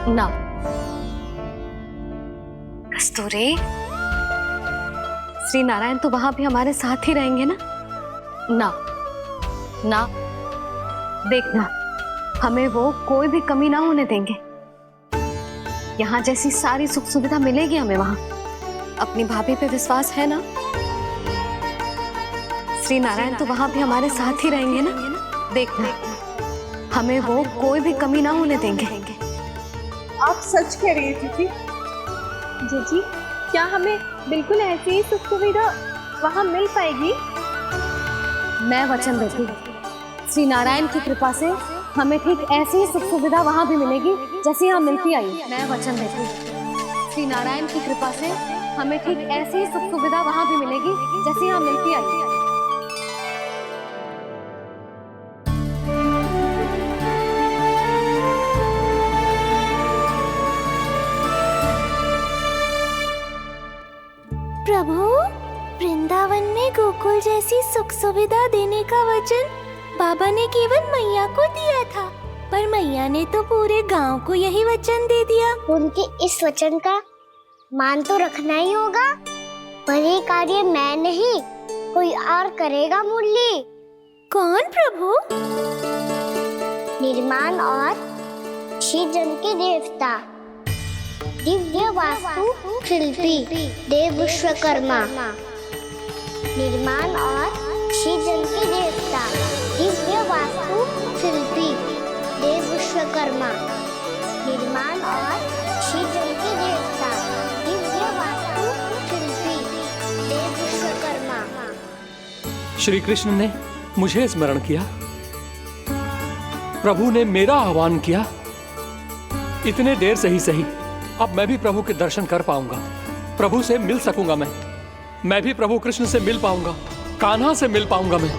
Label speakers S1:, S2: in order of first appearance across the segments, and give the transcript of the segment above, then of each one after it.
S1: ना कस्तूरी, श्री नारायण तो वहां भी हमारे साथ ही रहेंगे ना? ना ना, देखना हमें वो कोई भी कमी ना होने देंगे। यहाँ जैसी सारी सुख सुविधा मिलेगी हमें वहां। अपनी भाभी पे विश्वास है ना? श्री नारायण तो वहां भी हमारे साथ ही रहेंगे ना? देखना हमें वो कोई भी कमी ना होने देंगे।
S2: आप सच कह रही है दीदी?
S3: जीजी, क्या हमें बिल्कुल ऐसी ही सुख सुविधा वहाँ मिल पाएगी?
S1: मैं वचन देती हूँ, श्री नारायण की कृपा से हमें ठीक ऐसी ही सुख सुविधा वहाँ भी मिलेगी जैसी यहाँ मिलती आई। मैं वचन देती हूँ, श्री नारायण की कृपा से हमें ठीक ऐसी ही सुख सुविधा वहाँ भी मिलेगी जैसी यहाँ मिलती आई।
S4: प्रभु, वृंदावन में गोकुल जैसी सुख सुविधा देने का वचन बाबा ने केवल मैया को दिया था, पर मैया ने तो पूरे गांव को यही वचन दे दिया।
S5: उनके इस वचन का मान तो रखना ही होगा, पर ये कार्य मैं नहीं कोई और करेगा। मुरली।
S4: कौन प्रभु?
S5: निर्माण और सृजन के देवता, दिव्य वास्तु शिल्पी देव विश्वकर्मा। निर्माण और सृजन के देवता, दिव्य वास्तु शिल्पी देव विश्वकर्मा। निर्माण और सृजन के देवता, दिव्य वास्तु शिल्पी देव विश्वकर्मा।
S6: श्री कृष्ण ने मुझे स्मरण किया, प्रभु ने मेरा आह्वान किया। इतने देर से ही सही, अब मैं भी प्रभु के दर्शन कर पाऊंगा, प्रभु से मिल सकूंगा। मैं भी प्रभु कृष्ण से मिल पाऊंगा, कान्हा से मिल पाऊंगा मैं।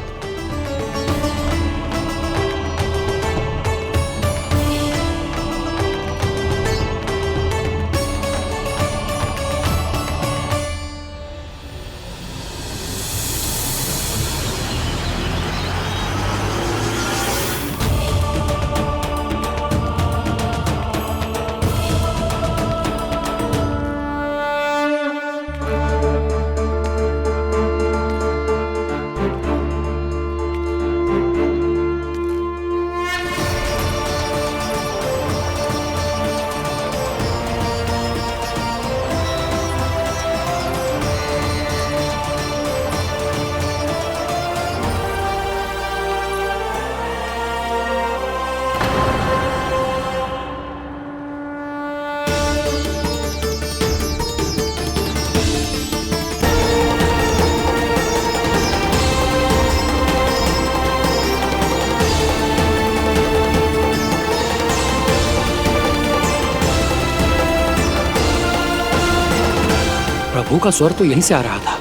S6: प्रभु का स्वर तो यहीं से आ रहा था,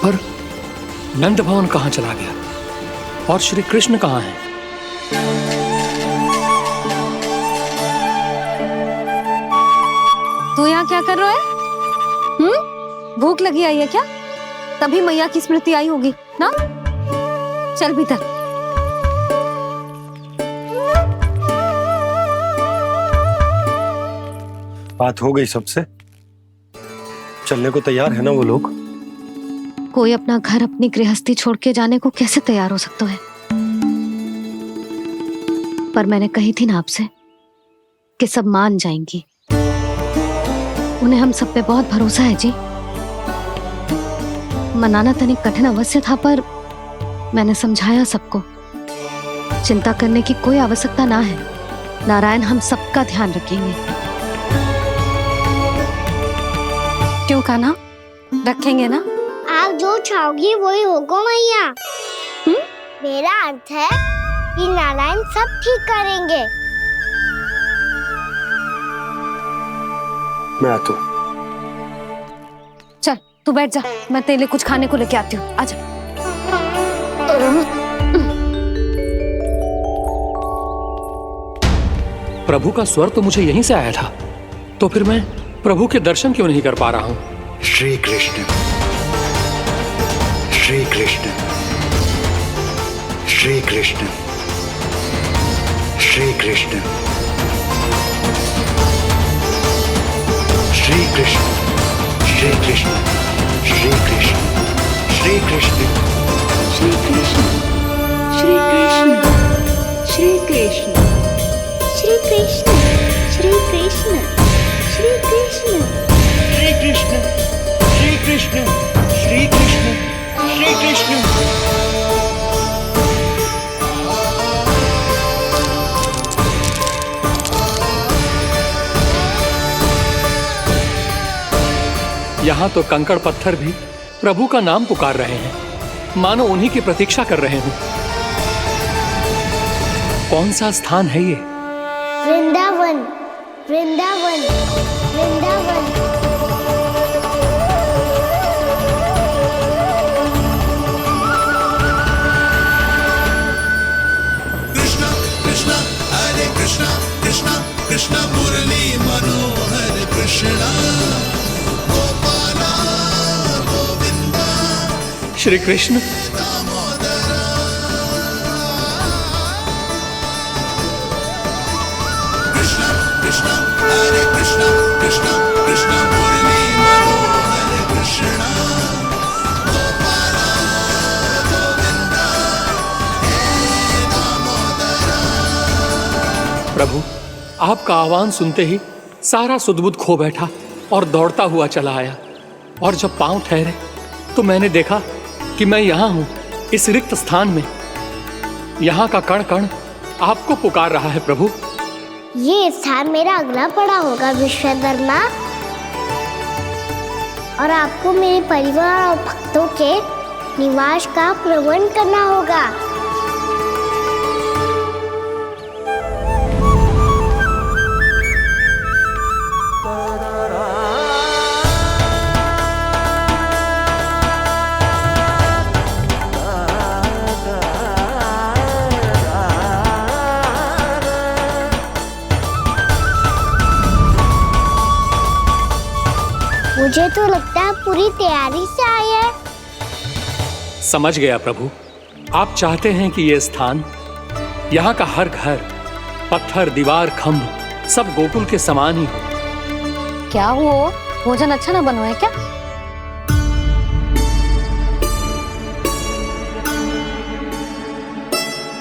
S6: पर नंद भवन कहां चला गया और श्री कृष्ण कहां हैं?
S1: तू यहाँ क्या कर रहा है? भूख लगी आई है क्या? तभी मैया की स्मृति आई होगी ना? चल भीतर।
S7: बात हो गई सबसे? चलने को तैयार है ना वो लोग?
S1: कोई अपना घर अपनी गृहस्थी छोड़ के जाने को कैसे तैयार हो सकता है? पर मैंने कही थी ना आपसे कि सब मान जाएंगी। उन्हें हम सब पे बहुत भरोसा है जी। मनाना तनिक कठिन अवश्य था, पर मैंने समझाया सबको। चिंता करने की कोई आवश्यकता ना है, नारायण हम सबका ध्यान रखेंगे। क्यों कान्हा, रखेंगे ना?
S5: आप जो चाहोगी वही होगा मैया। मेरा अर्थ है कि नारायण सब ठीक करेंगे।
S7: मैं आता हूँ।
S1: चल तू बैठ जा, मैं तेरे लिए कुछ खाने को लेके आती हूँ। आजा।
S6: प्रभु का स्वर तो मुझे यहीं से आया था, तो फिर मैं प्रभु के दर्शन क्यों नहीं कर पा रहा हूँ?
S8: श्री कृष्ण, श्री कृष्ण, श्री कृष्ण, श्री कृष्ण। श्री कृष्ण श्री कृष्ण श्री कृष्ण श्री कृष्ण
S2: श्री कृष्ण श्री कृष्ण श्री कृष्ण
S5: श्री कृष्ण श्री कृष्ण श्री कृष्ण
S8: श्री कृष्ण श्री कृष्ण श्री कृष्ण श्री कृष्ण।
S6: यहाँ तो कंकड़ पत्थर भी प्रभु का नाम पुकार रहे हैं, मानो उन्हीं की प्रतीक्षा कर रहे हैं। कौन सा स्थान है ये?
S5: वृंदावन वृंदावन वृंदावन।
S9: कृष्णा कृष्णा हरे कृष्णा कृष्णा कृष्णा मुरली मनोहर कृष्णा गोपाला गोविंदा
S6: श्री कृष्ण।
S9: कृष्णा कृष्णा हरे कृष्णा कृष्णा कृष्णा मुरली मनोहर कृष्णा गोपाला गोविंदा हे दामोदरा।
S6: प्रभु, आपका आह्वान सुनते ही सारा सुध-बुध खो बैठा और दौड़ता हुआ चला आया। और जब पांव ठहरे तो मैंने देखा कि मैं यहाँ हूँ, इस रिक्त स्थान में। यहाँ का कण कण आपको पुकार रहा है प्रभु।
S5: ये स्थान मेरा अगला पड़ा होगा विश्वकर्मा, और आपको मेरे परिवार और भक्तों के निवास का प्रबंध करना होगा। मुझे तो लगता है पूरी तैयारी से आए हैं।
S6: समझ गया प्रभु, आप चाहते हैं कि ये स्थान, यहाँ का हर घर, पत्थर, दीवार, खम्भ सब गोकुल के समान ही हो।
S1: क्या हुआ? भोजन अच्छा ना बना है क्या?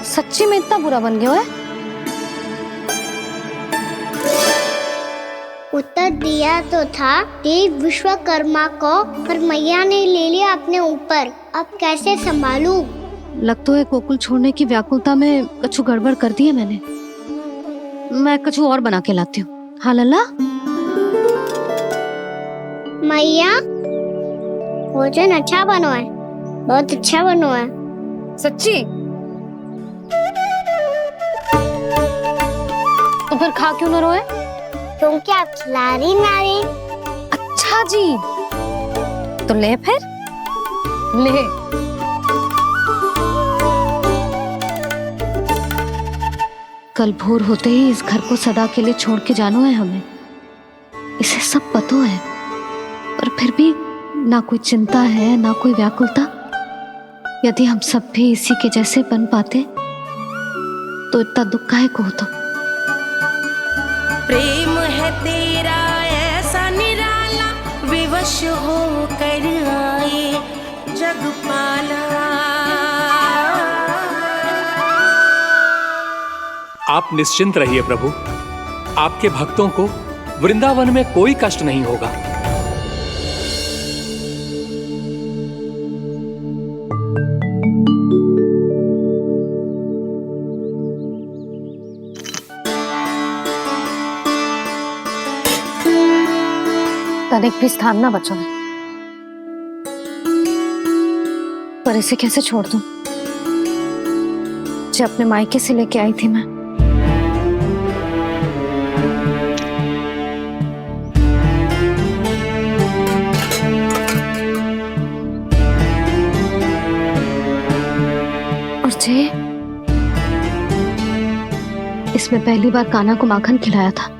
S1: सच्ची में इतना बुरा बन गया है?
S5: उत्तर दिया तो था देव विश्वकर्मा को, पर मैया ने ले लिया अपने ऊपर। अब कैसे संभालूं?
S1: लगता है गोकुल छोड़ने की व्याकुलता में कछु गड़बड़ कर दी है मैंने। मैं कछु और बना के लाती हूँ। हाँ लल्ला?
S5: मैया, भोजन अच्छा बनो है, बहुत अच्छा बनो है।
S1: सच्ची? तो फिर खा क्यों न रोए?
S5: तुम क्या खिला रही नारी?
S1: अच्छा जी, तो ले फिर ले। कल भोर होते ही इस घर को सदा के लिए छोड़ के जाना है हमें। इसे सब पता है, पर फिर भी ना कोई चिंता है ना कोई व्याकुलता। यदि हम सब भी इसी के जैसे बन पाते तो इतना दुख काहे को होता।
S10: प्रेम है तेरा ऐसा निराला, विवश हो कर आए जगपाला।
S6: आप निश्चिंत रहिए प्रभु, आपके भक्तों को वृंदावन में कोई कष्ट नहीं होगा।
S1: तनिक भी स्थान ना बचो है, पर इसे कैसे छोड़ दूं जो अपने मायके से लेके आई थी मैं। और जे इसमें पहली बार कान्हा को माखन खिलाया था।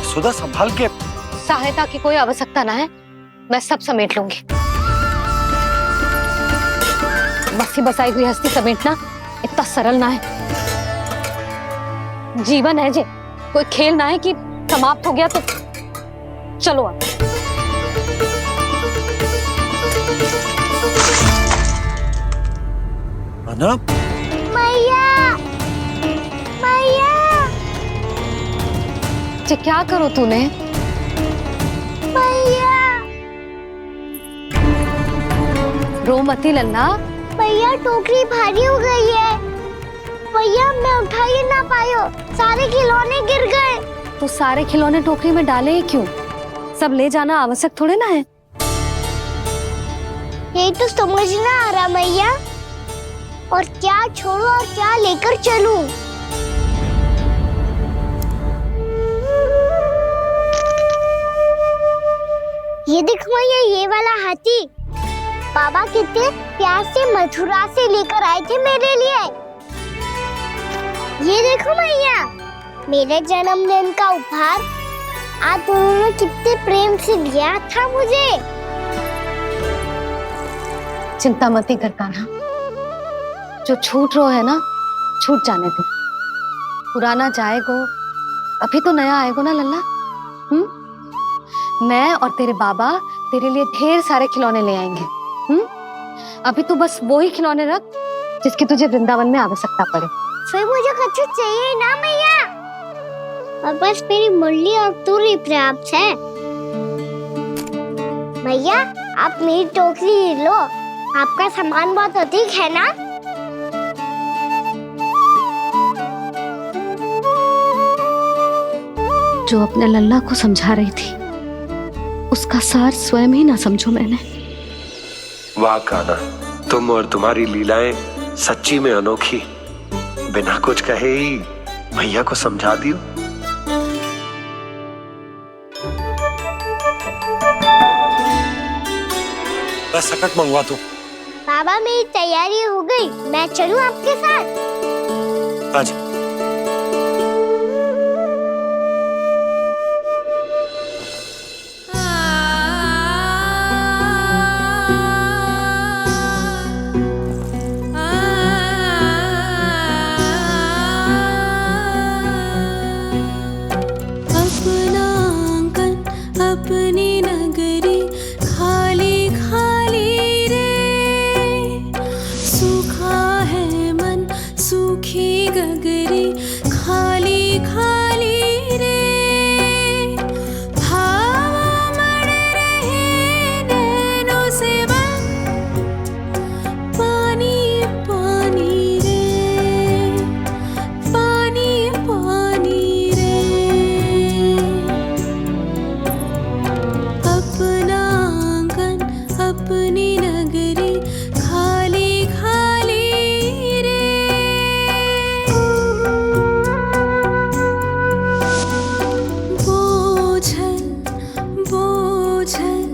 S7: सुधा संभाल के।
S1: सहायता की कोई आवश्यकता ना है, मैं सब समेट लूंगी। बसी बसाई हुई हस्ती समेटना इतना सरल ना है। जीवन है जे, कोई खेल ना है कि समाप्त हो गया तो चलो अब।
S7: अना,
S5: मैया, मैया,
S1: जे क्या करो तूने?
S5: मैया,
S1: रो मती लल्ला।
S5: भैया टोकरी भारी हो गई है। भैया मैं उठा ही ना पायो, सारे खिलौने गिर गए।
S1: तो सारे खिलौने टोकरी में डाले ही क्यों? सब ले जाना आवश्यक थोड़े ना है।
S5: यही तो समझ ना आ रहा मैया, और क्या छोड़ू और क्या लेकर चलूं? ये देख मैया, ये वाला हाथी बाबा कितने प्यार से मथुरा से लेकर आए थे मेरे लिए। ये देखो मैया, मेरे जन्मदिन का उपहार आप दोनों ने कितने प्रेम से दिया था मुझे।
S1: चिंता मती कर कान्हा, जो छूट रो है ना छूट जाने दे। पुराना जाएगो, अभी तो नया आएगो ना लल्ला। मैं और तेरे बाबा तेरे लिए ढेर सारे खिलौने ले आएंगे। अभी तू बस वो ही खिलौने रख जिसकी तुझे वृंदावन में आवश्यकता पड़े।
S5: फिर मुझे कुछ चाहिए ना मैया, और बस मेरी मुरली और तुरी पर्याप्त है। भैया आप मेरी टोकरी लो, आपका सामान बहुत अधिक है ना।
S1: जो अपने लल्ला को समझा रही थी उसका सार स्वयं ही ना समझो मैंने।
S7: वाह कान्हा, तुम और तुम्हारी लीलाएं सच्ची में अनोखी। बिना कुछ कहे ही भैया को समझा दियो। बस सकट मंगवा दो।
S5: बाबा मेरी तैयारी हो गई, मैं चलूं आपके साथ?
S7: आजा।
S2: अपना आंगन अपनी नगरी खाली खाली रे, सूखा है मन सूखी गगरी खाली खाली रे, हवा मर रहे नैनों से बन पानी पानी रे, पानी पानी रे। अपना आंगन अपनी नगरी खाली खाली रे, बोझल बोझल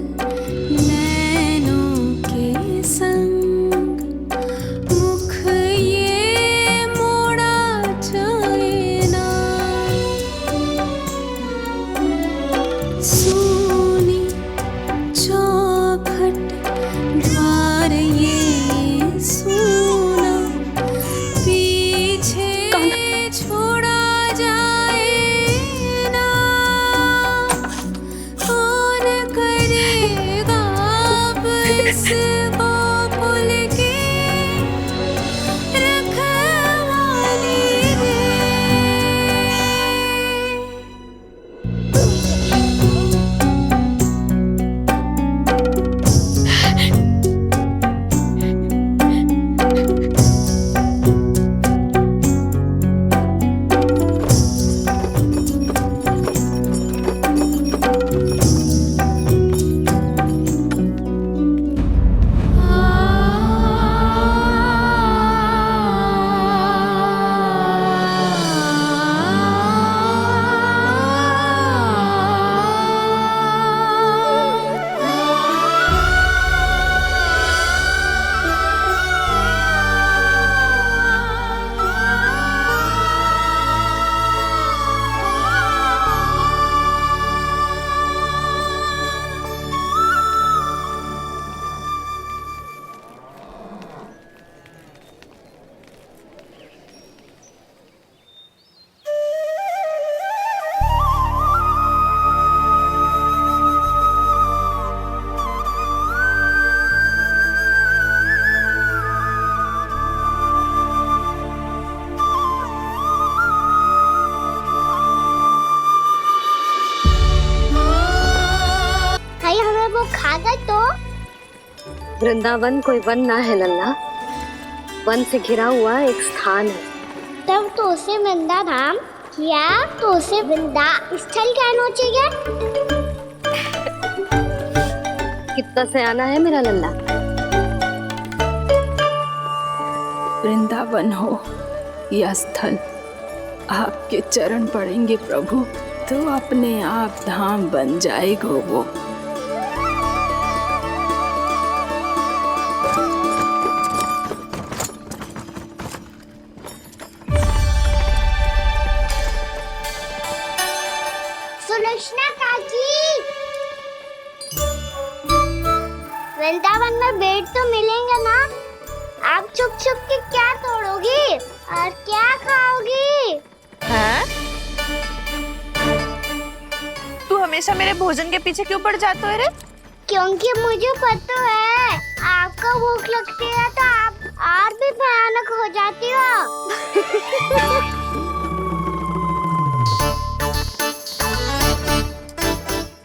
S2: नैनों के संग मुख ये मोड़ा जाए ना, सूनी चौखट द्वार ये सूना पीछे छोड़ा जाए ना, कौन करेगा अब इसको पुल की रखवाली रे।
S5: खा गए तो?
S1: वृंदावन कोई वन ना है लल्ला, वन से घिरा हुआ एक स्थान है।
S5: तब तो उसे वृंदा धाम या तो उसे वृंदा स्थल कहना चाहिए।
S1: कितना सयाना है मेरा लल्ला।
S11: वृंदावन हो या स्थल, आपके चरण पड़ेंगे प्रभु तो अपने आप धाम बन जाएगा वो।
S5: सुलक्षणा काकी, वृंदावन में बेट तो मिलेंगे ना? आप छुप छुप के क्या तोड़ोगी और क्या खाओगी?
S3: हाँ? तू हमेशा मेरे भोजन के पीछे क्यों पड़ जाते हो रे?
S5: क्योंकि मुझे पता है आपको भूख लगती है तो आप और भी भयानक हो जाती हो।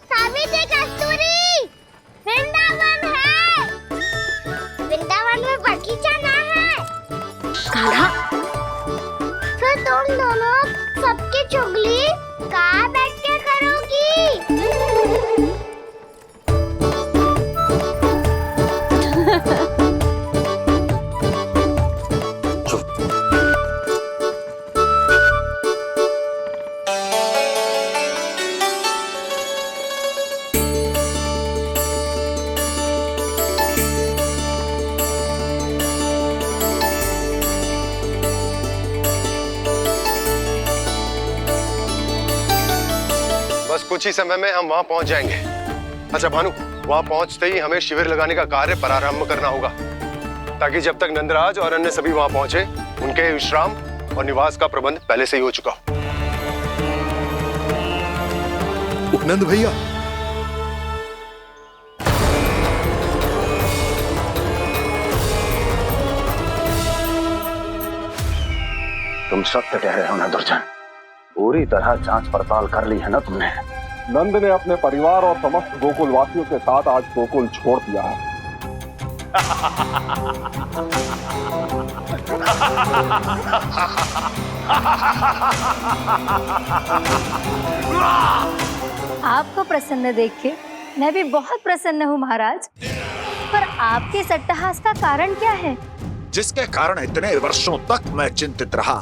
S5: सावित्री कस्तूरी, वृंदावन है। वृंदावन में बगीचा ना है।
S1: कान्हा,
S5: फिर तुम दोनों सबकी चुगली कहाँ बैठ के करोगी?
S12: बस कुछ ही समय में हम वहां पहुंच जाएंगे। अच्छा भानु, वहां पहुंचते ही हमें शिविर लगाने का कार्य प्रारंभ करना होगा, ताकि जब तक नंदराज और अन्य सभी वहां पहुंचे उनके विश्राम और निवास का प्रबंध पहले से ही हो चुका हो।
S13: नंद भैया,
S8: तुम सत्य कह रहे हो ना दुर्जन, पूरी तरह जांच पड़ताल कर ली है ना तुमने?
S14: नंद ने अपने परिवार और समस्त गोकुल वासियों के साथ आज गोकुल छोड़ दिया है।
S15: आपको प्रसन्न देख के मैं भी बहुत प्रसन्न हूँ महाराज, पर आपके इस अट्टहास का कारण क्या है?
S13: जिसके कारण इतने वर्षों तक मैं चिंतित रहा।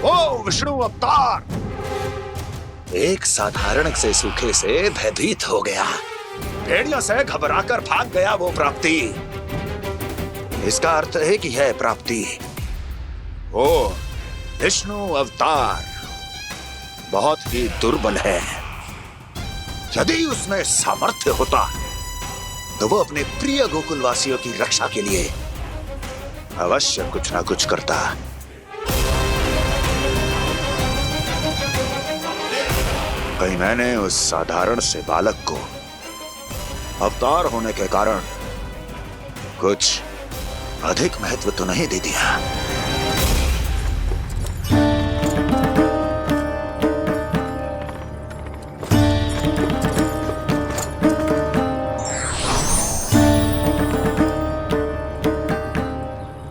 S13: ओ विष्णु अवतार, एक साधारण से सूखे से भयभीत हो गया, भेड़ियों से घबराकर भाग गया वो प्राप्ति। इसका अर्थ है कि यह प्राप्ति वो विष्णु अवतार बहुत ही दुर्बल है। यदि उसमें सामर्थ्य होता तो वो अपने प्रिय गोकुलवासियों की रक्षा के लिए अवश्य कुछ ना कुछ करता। कहीं मैंने उस साधारण से बालक को अवतार होने के कारण कुछ अधिक महत्व तो नहीं दे दिया?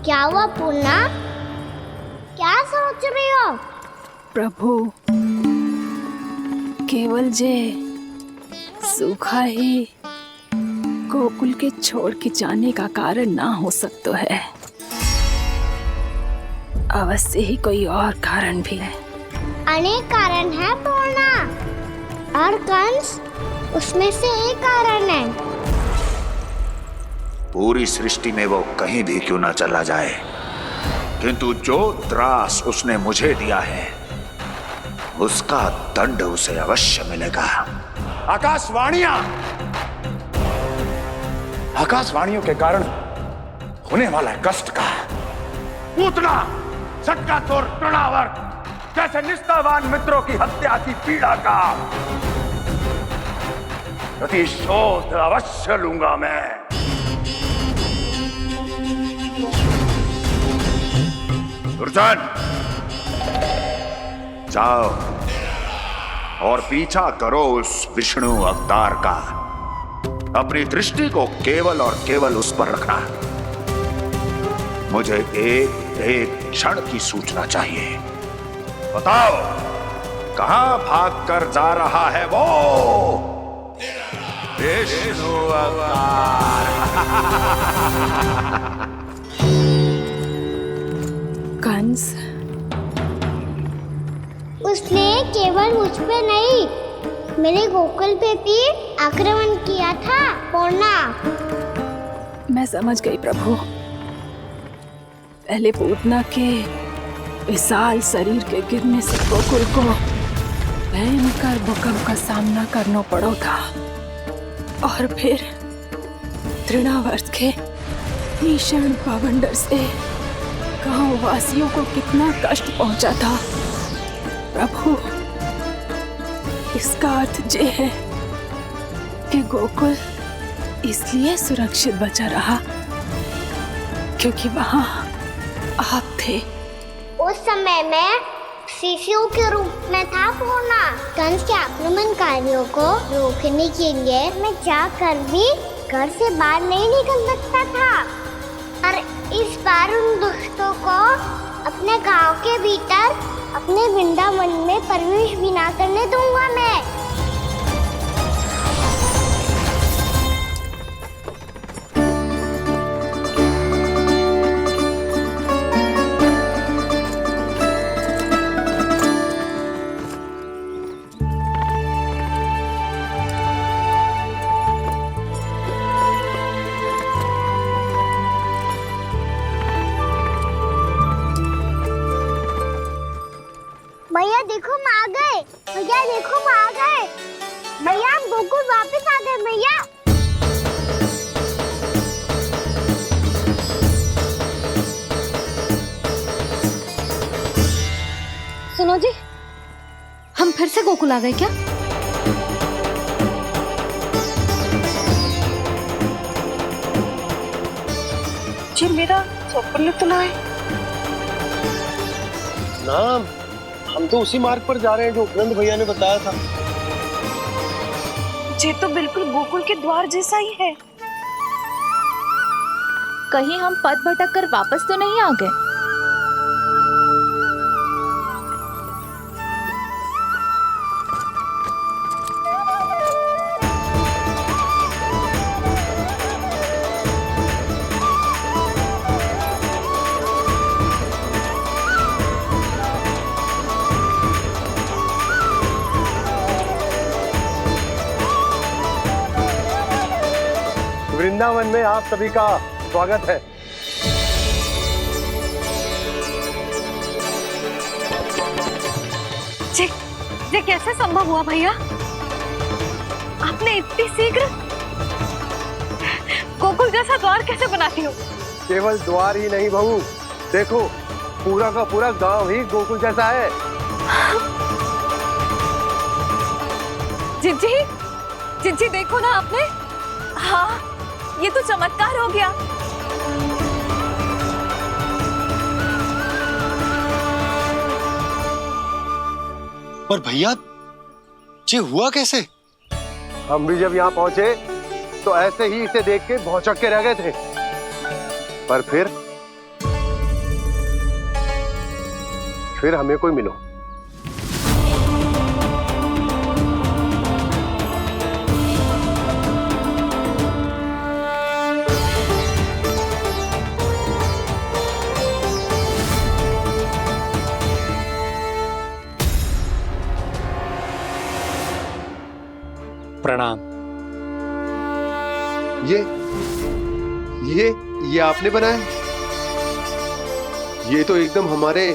S5: क्या हुआ पूर्णा? क्या सोच रही हो?
S11: प्रभु, केवल जे सूखा ही गोकुल के छोड़ के जाने का कारण ना हो सकता है, अवश्य ही कोई और कारण भी है।
S5: अनेक कारण है पूर्णा, और कंस उसमें से एक कारण है।
S13: पूरी सृष्टि में वो कहीं भी क्यों ना चला जाए, किंतु जो त्रास उसने मुझे दिया है उसका दंड उसे अवश्य मिलेगा। आकाशवाणियों के कारण होने वाला कष्ट का, पूतना, सटकासुर, तृणावर जैसे निष्ठावान मित्रों की हत्या की पीड़ा का प्रतिशोध अवश्य लूंगा मैं। दुर्जन, जाओ और पीछा करो उस विष्णु अवतार का। अपनी दृष्टि को केवल और केवल उस पर रखना। मुझे एक एक क्षण की सूचना चाहिए। बताओ, कहां भागकर जा रहा है वो विष्णु अवतार?
S11: कंस,
S5: उसने केवल मुझ पे नहीं, मेरे गोकुल पे भी आक्रमण किया था पूर्णा।
S11: मैं समझ गई प्रभु। पहले पूतना के विशाल शरीर के गिरने से गोकुल को भयंकर भूकंप का सामना करना पड़ा था, और फिर तृणावर्त के भीषण पावंडर से गांव वासियों को कितना कष्ट पहुंचा था। प्रभु, इसका अर्थ ये है कि गोकुल इसलिए सुरक्षित बचा रहा क्योंकि वहां आप थे।
S5: उस समय मैं शिशु के रूप में था पूर्णा। कंस के आक्रमणकारियों को रोकने के लिए मैं जाकर भी घर से बाहर नहीं निकल सकता था, और इस बार उन दुष्टों को अपने गांव के भीतर, अपने वृंदावन में प्रवेश भी ना करने दूंगा मैं। भैया देखो हम आ गए, भैया देखो हम आ गए, भैया हम गोकुल वापस आ गए भैया।
S1: सुनो जी, हम फिर से गोकुल आ गए क्या?
S3: जी मेरा चप्पल तो ना है।
S12: नाम, हम तो उसी मार्ग पर जा रहे हैं जो उपनंद भैया ने बताया था।
S3: ये तो बिल्कुल गोकुल के द्वार जैसा ही है।
S15: कहीं हम पथ भटक कर वापस तो नहीं आ गए?
S12: वृंदावन में आप सभी का स्वागत है।
S1: ये कैसे संभव हुआ भैया? आपने इतनी शीघ्र गोकुल जैसा द्वार कैसे बनाती हो?
S12: केवल द्वार ही नहीं बहू, देखो पूरा का पूरा गांव ही गोकुल जैसा है।
S1: जिज्जी देखो ना आपने। हाँ, ये तो चमत्कार हो गया।
S12: पर भैया, ये हुआ कैसे? हम भी जब यहाँ पहुंचे तो ऐसे ही इसे देख के भौचक के रह गए थे, पर फिर हमें कोई मिलो।
S6: प्रणाम।
S12: ये आपने बनाया? ये तो एकदम हमारे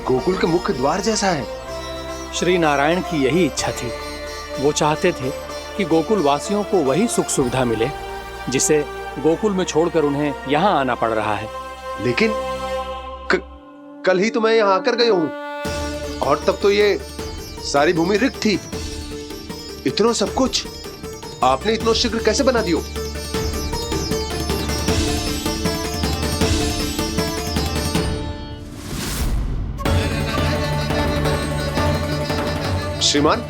S12: गोकुल के मुख्य द्वार जैसा है।
S6: श्री नारायण की यही इच्छा थी। वो चाहते थे कि गोकुल वासियों को वही सुख सुविधा मिले जिसे गोकुल में छोड़कर उन्हें यहाँ आना पड़ रहा है।
S12: लेकिन कल ही तो मैं यहाँ आकर गया हूँ, और तब तो ये सारी भूमि रिक्त थी। इतना सब कुछ आपने इतना शीघ्र कैसे बना दियो? श्रीमान,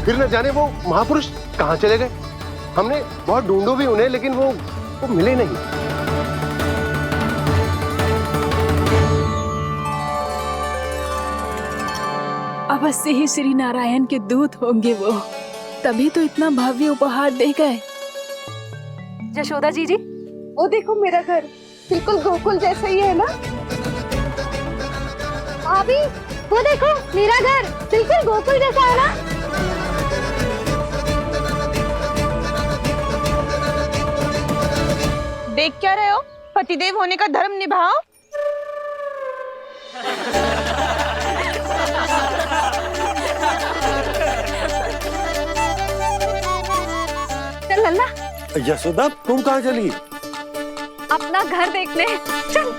S12: फिर न जाने वो महापुरुष कहाँ चले गए। हमने बहुत ढूंढो भी उन्हें, लेकिन वो मिले नहीं।
S11: अवश्य ही श्री नारायण के दूत होंगे वो, तभी तो इतना भव्य उपहार दे गए।
S3: यशोदा जी, वो देखो मेरा घर बिल्कुल गोकुल जैसा ही है ना।
S1: भाभी वो देखो मेरा घर बिल्कुल गोकुल जैसा है ना।
S16: देख क्या रहे हो? पतिदेव होने का धर्म निभाओ।
S3: चल लल्ला,
S12: यशोदा तुम कहाँ चली?
S3: अपना घर देखने चल।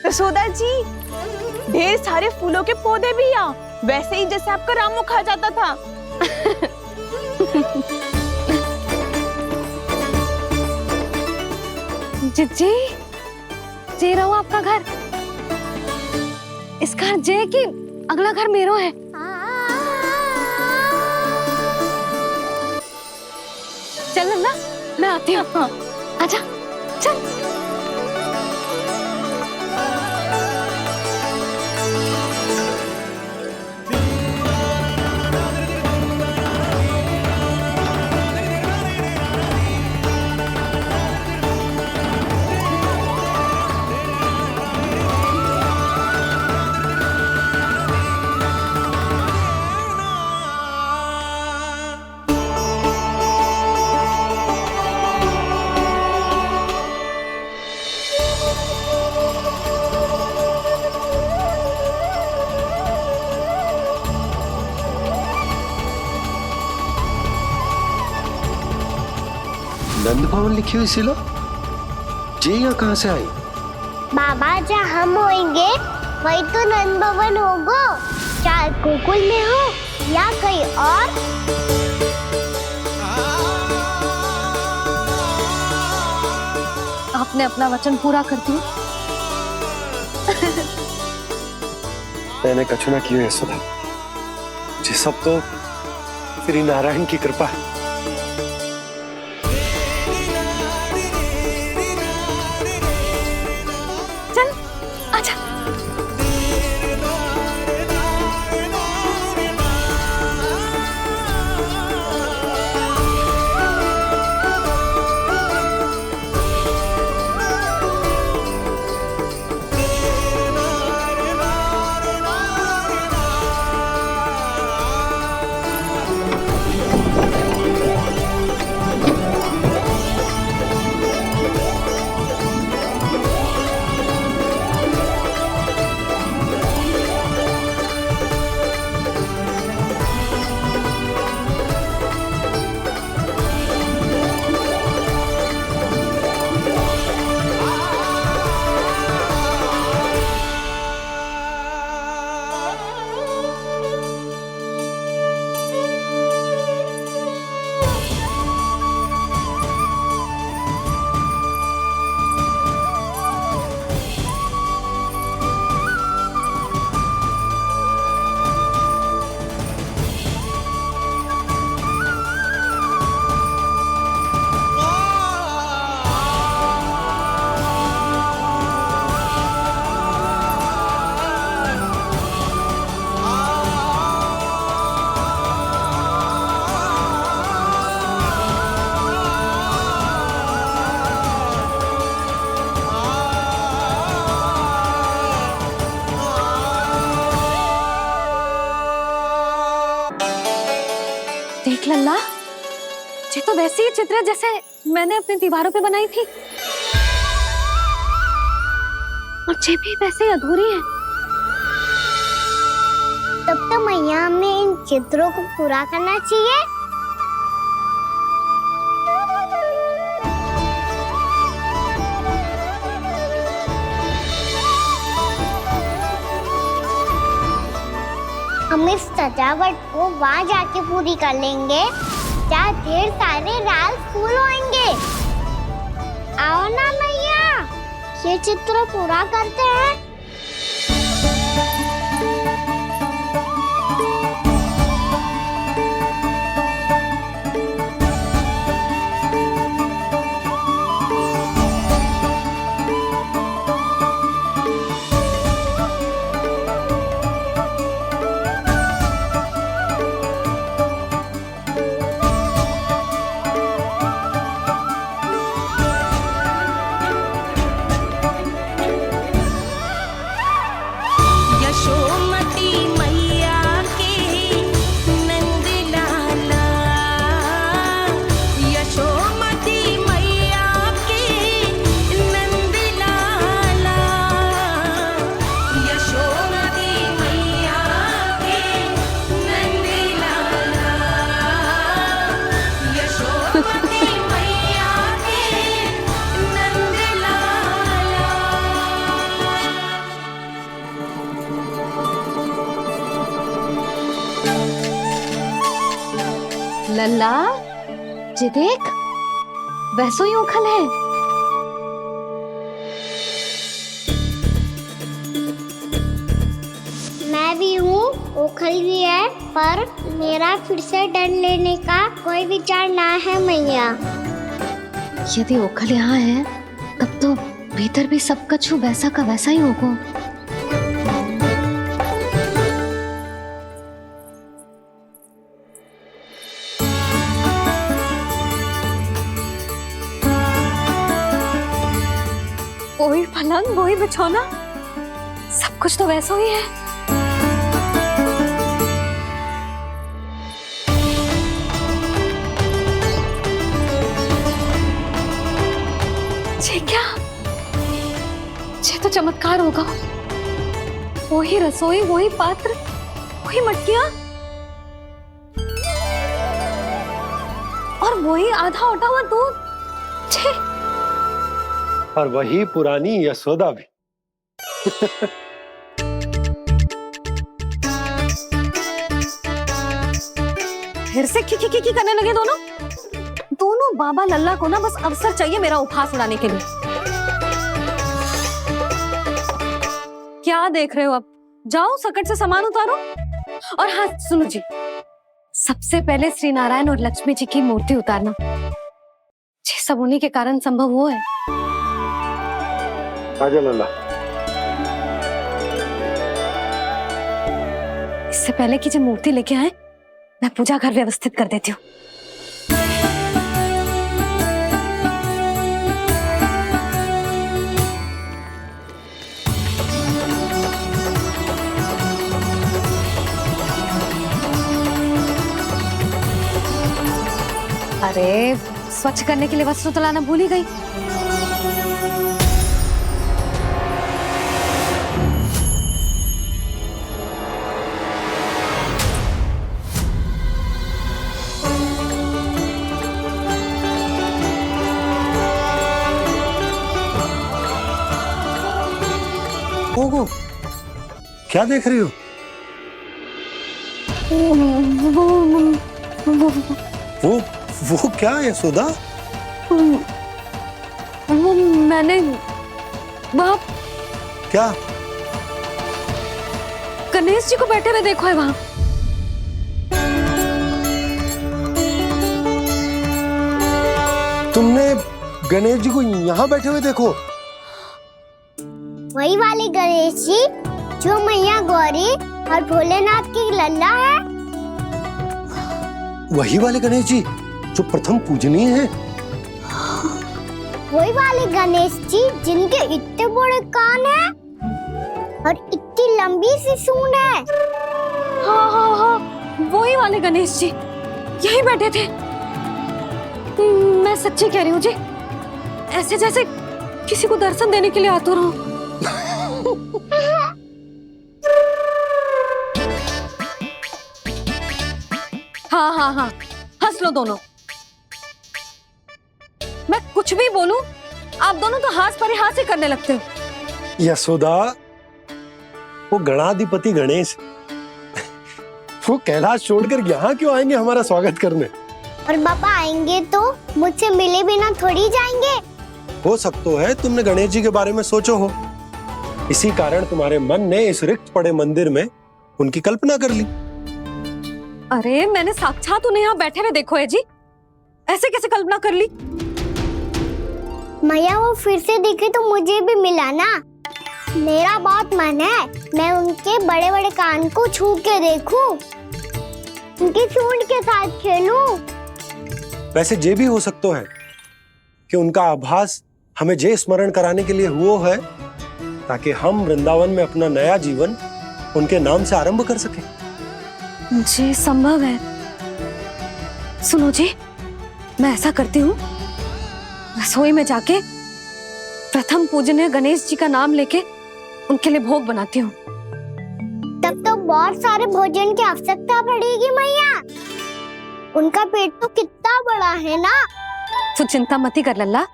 S16: यशोदा जी, ढेर सारे फूलों के पौधे भी यहाँ, वैसे ही जैसे आपका रामू खा जाता था।
S1: जी जे रहो आपका घर। इस घर जे की अगला घर मेरो है। चल ना, मैं आती हूँ। आजा चल।
S7: नंद भवन लिखी हुई सिलो जी यहाँ कहाँ से आई?
S5: बाबा जहाँ हम होंगे वही तो नंद भवन होगा। चाहे गोकुल में हो या कहीं और।
S1: आपने अपना वचन पूरा कर दिया।
S7: मैंने कछु ना किया यशोदा, ये सब तो श्री नारायण की कृपा है।
S1: चल आजा। देख लल्ला, ये तो वैसी ही चित्र है जैसे मैंने अपनी दीवारों पे बनाई थी, और ये भी वैसे ही अधूरी है।
S5: तब तो मैया हमें इन चित्रों को पूरा करना चाहिए। हम इस सजावट को वहाँ जाके पूरी कर लेंगे जहाँ ढेर सारे लाल फूल होंगे। आओ ना मैया, ये चित्र पूरा करते हैं।
S10: यशोमती मैया के नंद लाला, यशोमती मैया के नंद लाला, यशोमती मैया के नंद लाला, यशोमती मैया के नंद लाला।
S1: लल्ला, ये देख, वैसो ही उखल है।
S5: मैं भी हूँ, ओखल भी है, पर मेरा फिर से डर लेने का कोई विचार ना है मैया।
S1: यदि ओखल यहाँ है, तब तो भीतर भी सब कछु वैसा का वैसा ही होगा। वही पलंग, वही बिछौना, सब कुछ तो वैसा ही है। ये क्या? ये तो चमत्कार होगा। वही रसोई, वही पात्र, वही मटकियां, और वही आधा उठा हुआ दूध। छे!
S12: और वही पुरानी यशोदा भी।
S1: फिर से की करने लगे दोनों बाबा लल्ला को ना बस अवसर चाहिए मेरा उपहास उड़ाने के लिए। क्या देख रहे हो? अब जाओ, सकट से सामान उतारो। और हाँ सुनो जी, सबसे पहले श्री नारायण और लक्ष्मी जी की मूर्ति उतारना। ये सब उन्हीं के कारण संभव हुआ है।
S12: आजा लल्ला।
S1: इससे पहले कि जो मूर्ति लेके आए, मैं पूजा घर व्यवस्थित कर देती हूँ। अरे, स्वच्छ करने के लिए वस्त्र तो लाना भूल ही गई।
S17: ओहो, क्या देख रही हो? वो क्या है यशोदा?
S1: वो मैंने बाप
S17: क्या?
S1: गणेश जी को बैठे हुए देखो है वहां।
S17: तुमने गणेश जी को यहाँ बैठे हुए देखो?
S5: वही वाले गणेश जी जो मैया गौरी और भोलेनाथ की लल्ला है।
S17: वही वाले गणेश जी जो प्रथम पूजनीय हैं।
S5: वही वाले गणेश जी जिनके इतने बड़े कान हैं और इतनी लंबी सी सूंड है।
S1: हाँ हाँ हाँ, वही वाले गणेश जी यहीं बैठे थे। मैं सच्ची कह रही हूँ जी, ऐसे जैसे किसी को दर्शन देने के लिए आतुर हूँ। हाँ हाँ हाँ, हंस लो दोनों। मैं कुछ भी बोलूं, आप दोनों तो हाथ पर हाथ ही करने लगते हो।
S17: यशोदा, वो गणाधिपति गणेश वो कैलाश छोड़कर यहाँ क्यों आएंगे हमारा स्वागत करने?
S5: और पापा आएंगे तो मुझसे मिले बिना थोड़ी जाएंगे।
S17: हो सकता है तुमने गणेश जी के बारे में सोचो हो, इसी कारण तुम्हारे मन ने इस रिक्त पड़े मंदिर में उनकी कल्पना कर ली।
S1: अरे मैंने साक्षात उन्हें यहाँ बैठे हुए देखो है जी, ऐसे कैसे कल्पना कर ली?
S5: मैया वो फिर से दिखे तो मुझे भी मिला ना। मेरा बहुत मन है मैं उनके बड़े बड़े कान को छू के देखूं, उनकी सूंड के साथ खेलूं।
S17: वैसे ये भी हो सकता है कि उनका आभास हमें जे स्मरण कराने के लिए हुआ है, ताकि हम वृंदावन में अपना नया जीवन उनके नाम से आरंभ कर सके।
S1: जी संभव है। सुनो जी, मैं ऐसा करती हूँ, रसोई में जाके प्रथम पूजनीय गणेश जी का नाम लेके उनके लिए भोग बनाती हूँ।
S5: तब तो बहुत सारे भोजन की आवश्यकता पड़ेगी मैया, उनका पेट तो कितना बड़ा है ना।
S1: तू चिंता मत कर लल्ला,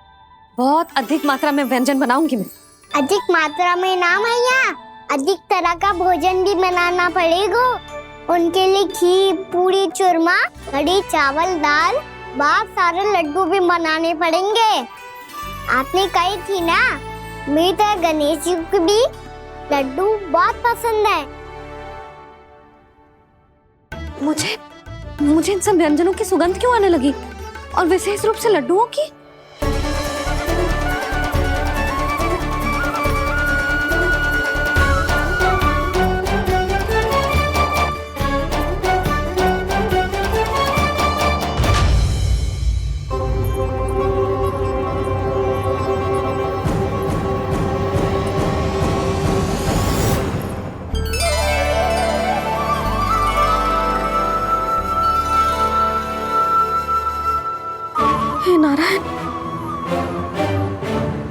S1: बहुत अधिक मात्रा में व्यंजन बनाऊंगी मैं।
S5: अधिक मात्रा में ना मैया, अधिक तरह का भोजन भी बनाना पड़ेगा। उनके लिए खीर, पूरी, चूरमा, कढ़ी, चावल, दाल, बहुत सारे लड्डू भी बनाने पड़ेंगे। आपने कही थी ना, मेरी तरह गणेश जी को भी लड्डू बहुत पसंद है।
S1: मुझे इन सब व्यंजनों की सुगंध क्यों आने लगी, और विशेष रूप से लड्डुओं की? हे नारायण,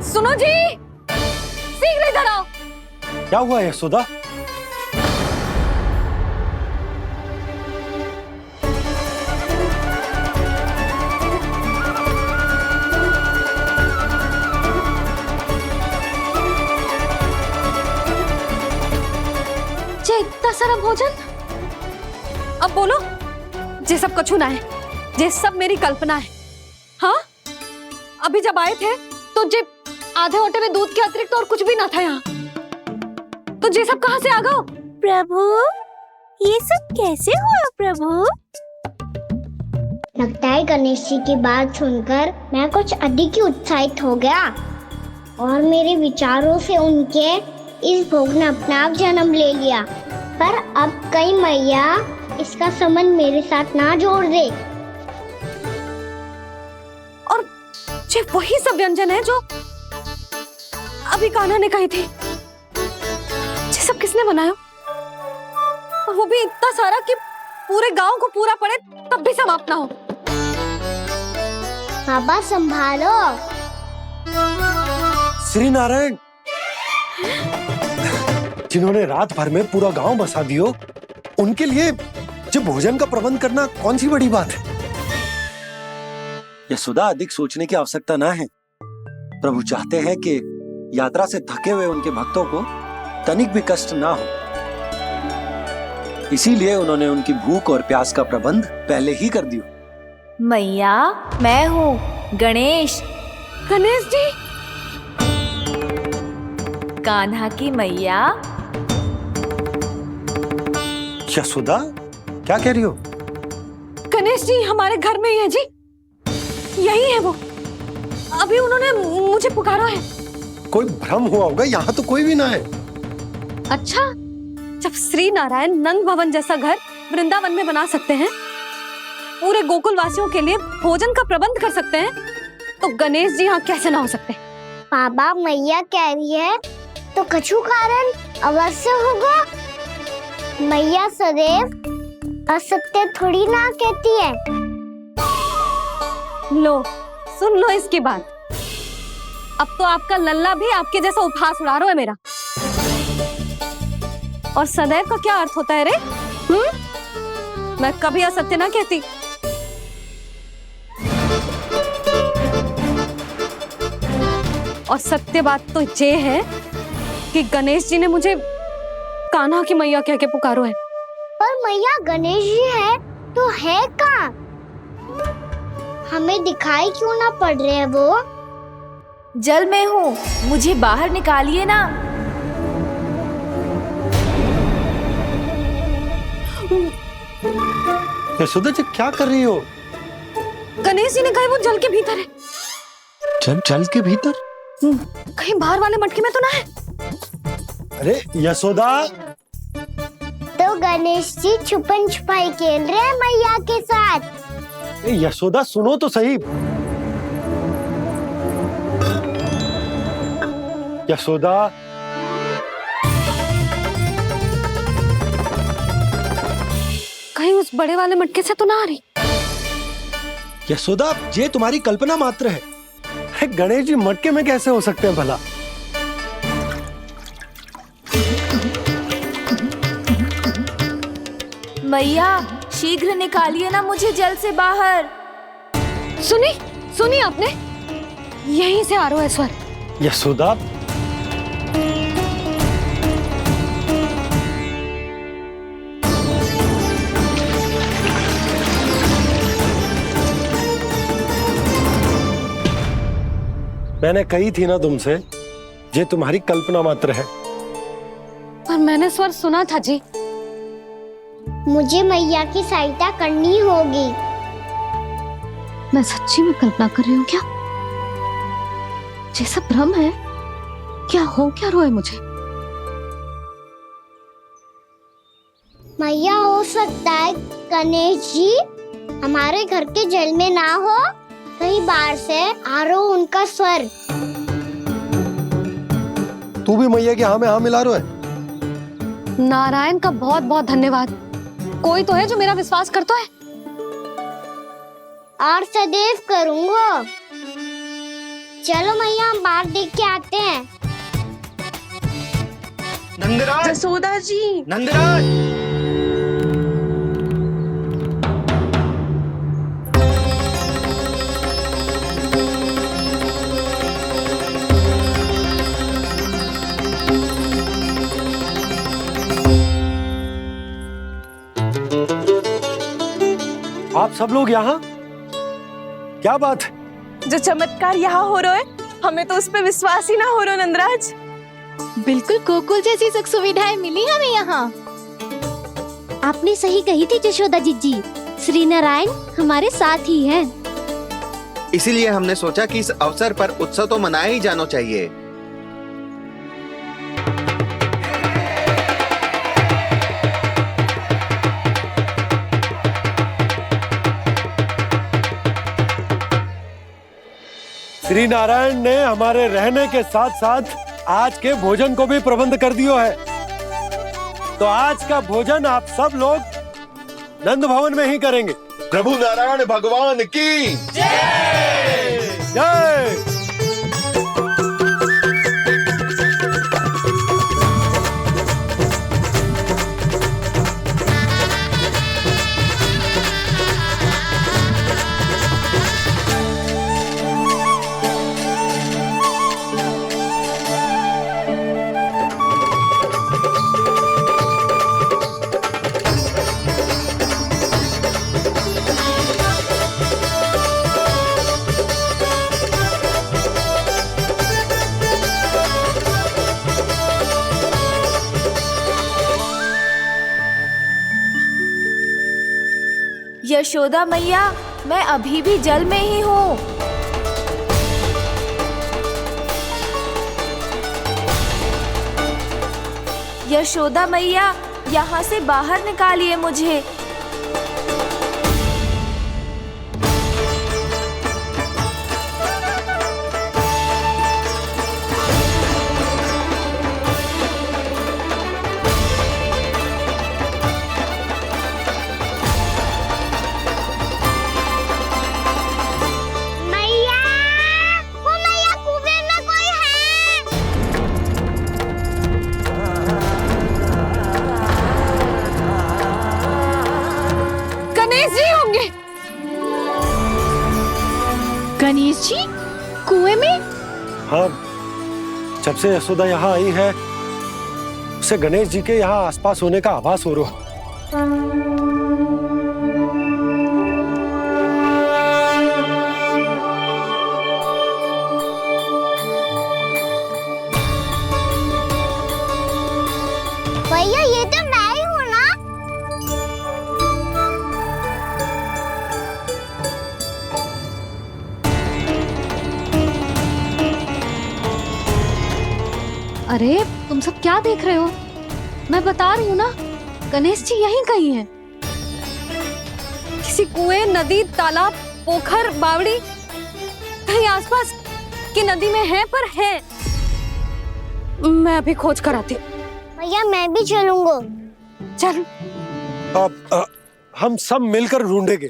S1: सुनो जी, शीघ्र इधर आओ।
S17: क्या हुआ यशोदा?
S1: जे इतना सारा भोजन, अब बोलो, जे सब कछु ना है, जे सब मेरी कल्पना है। हाँ, अभी जब आए थे तो जे आधे ओटे में दूध के अतिरिक्त और कुछ भी ना था यहाँ, तो जे सब कहाँ से आ गए?
S4: प्रभु, ये सब कैसे हुआ प्रभु?
S5: लगता है गणेश जी की बात सुनकर मैं कुछ अधिक ही उत्साहित हो गया, और मेरे विचारों से उनके इस भोग ने अपना आप जन्म ले लिया। पर अब कहीं मैया इसका संबंध मेरे साथ ना जोड़ दे।
S1: और ये वही सब व्यंजन है जो अभी कान्हा ने कही थी। ये सब किसने बनाया? और वो भी इतना सारा कि पूरे गांव को पूरा पड़े तब भी समाप्त ना हो।
S5: बाबा संभालो।
S17: श्री नारायण, जिन्होंने रात भर में पूरा गांव बसा दियो, उनके लिए जो भोजन का प्रबंध करना कौन सी बड़ी बात है? यशोदा, अधिक सोचने की आवश्यकता ना है। प्रभु चाहते हैं कि यात्रा से थके हुए उनके भक्तों को तनिक भी कष्ट ना हो, इसीलिए उन्होंने उनकी भूख और प्यास का प्रबंध पहले ही कर दिया।
S15: मैया, मैं हूँ गणेश।
S1: गणेश जी?
S15: कान्हा की मैया।
S17: यशोदा, क्या कह रही हो?
S1: गणेश जी हमारे घर में ही है जी, यही है वो। अभी उन्होंने मुझे पुकारा है।
S17: कोई भ्रम हुआ होगा, यहाँ तो कोई भी ना है।
S1: अच्छा, जब श्री नारायण नंद भवन जैसा घर वृंदावन में बना सकते हैं, पूरे गोकुल वासियों के लिए भोजन का प्रबंध कर सकते हैं, तो गणेश जी यहाँ कैसे ना हो सकते?
S5: बाबा, मैया कह रही है तो कछु कारण अवश्य होगा। मैया सदैव असत्य थोड़ी ना कहती है।
S1: लो, सुन लो इसकी बात। अब तो आपका लल्ला भी आपके जैसा उपहास उड़ा रहा है मेरा। और सदैव का क्या अर्थ होता है रे? मैं कभी असत्य ना कहती। और सत्य बात तो ये है कि गणेश जी ने मुझे कान्हा की मैया कह के पुकारो है।
S5: पर मैया गणेश जी है तो है कहाँ? हमें दिखाई क्यों ना पड़ रहे हैं वो?
S4: जल में हूँ, मुझे बाहर निकालिए ना।
S17: यशोदा जी क्या कर रही हो?
S1: गणेश जी ने कहा वो जल के भीतर है।
S17: जल के भीतर?
S1: कहीं बाहर वाले मटके में तो ना है?
S17: अरे यशोदा!
S5: तो गणेश जी छुपन छुपाई खेल रहे हैं मैया के साथ।
S17: यशोदा सुनो तो सही। यशोदा,
S1: कहीं उस बड़े वाले मटके से तो ना आ रही?
S17: यशोदा ये तुम्हारी कल्पना मात्र है। गणेश जी मटके में कैसे हो सकते हैं भला?
S4: मैया शीघ्र निकालिए ना मुझे जल से बाहर।
S1: सुनी आपने? यहीं से आ रहा है स्वर।
S17: यशोदा, मैंने कही थी ना तुमसे, ये तुम्हारी कल्पना मात्र है।
S1: पर मैंने स्वर सुना था जी।
S5: मुझे मैया की सहायता करनी होगी।
S1: मैं सच्ची में कल्पना कर रही हूँ क्या? ये सब भ्रम है क्या? हो क्या रहा है मुझे?
S5: मैया हो सकता है गणेश जी हमारे घर के जल में ना हो, कहीं बाहर से आ रहा हो उनका स्वर।
S17: तू भी मैया के हाँ में हाँ मिला रहा है।
S1: नारायण का बहुत बहुत धन्यवाद। कोई तो है जो मेरा विश्वास करता है।
S5: और सदैव करूँगा। चलो मैया हम बाहर देख के आते हैं।
S16: नंदराज, जसोदा जी,
S18: नंदराज,
S17: आप सब लोग यहाँ? क्या बात है?
S16: जो चमत्कार यहाँ हो रहा है, हमें तो उस पे विश्वास ही ना हो रहा नंदराज।
S15: बिल्कुल गोकुल जैसी सुख सुविधाएं मिली हमें यहाँ।
S4: आपने सही कही थी जशोदा जीजी, श्री नारायण हमारे साथ ही हैं।
S18: इसीलिए हमने सोचा कि इस अवसर पर उत्सव तो मनाया ही जाना चाहिए।
S17: श्री नारायण ने हमारे रहने के साथ साथ आज के भोजन को भी प्रबंध कर दियो है। तो आज का भोजन आप सब लोग नंद भवन में ही करेंगे।
S12: प्रभु नारायण भगवान की
S17: जय जय।
S4: यशोदा मैया, मैं अभी भी जल में ही हूँ। यशोदा मैया, यहाँ से बाहर निकालिए मुझे।
S16: गणेश जी होंगे। गणेश जी कुएं में?
S17: हाँ, जब से यशोदा यहाँ आई है उसे गणेश जी के यहाँ आसपास होने का आभास हो रहा।
S5: भैया ये तो मैं ही हूँ ना।
S1: अरे तुम सब क्या देख रहे हो? मैं बता रही हूँ ना, गणेश जी यहीं कहीं हैं।
S16: किसी कुएं, नदी, तालाब, पोखर, बावड़ी कहीं आसपास की नदी में है, पर है। मैं अभी खोज कर आती हूँ।
S5: भैया मैं भी चलूंगा।
S16: चल।
S17: अब हम सब मिलकर ढूंढेंगे।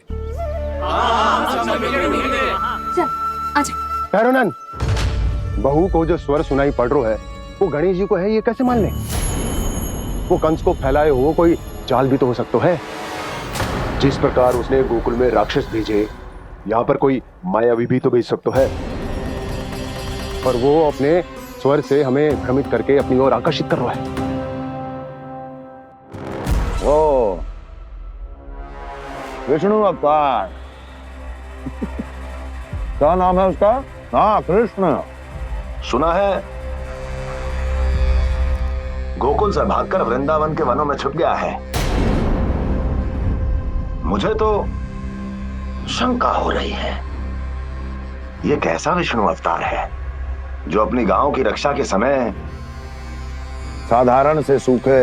S16: चल आजा।
S12: भैरवनान, बहू को जो स्वर सुनाई पड़ रहा है वो गणेश जी को है, ये कैसे मान ले? वो कंस को फैलाए हो कोई चाल भी तो हो सकता है। जिस प्रकार उसने गोकुल में राक्षस भेजे, यहाँ पर कोई मायावी भी तो भेज सकता है। और वो अपने स्वर से हमें भ्रमित करके अपनी ओर आकर्षित कर रहा है।
S8: ओ विष्णु अवतार। क्या नाम है उसका? हाँ, कृष्ण।
S7: सुना है गोकुल से भागकर वृंदावन के वनों में छुप गया है। मुझे तो शंका हो रही है, ये कैसा विष्णु अवतार है जो अपनी गांव की रक्षा के समय
S8: साधारण से सूखे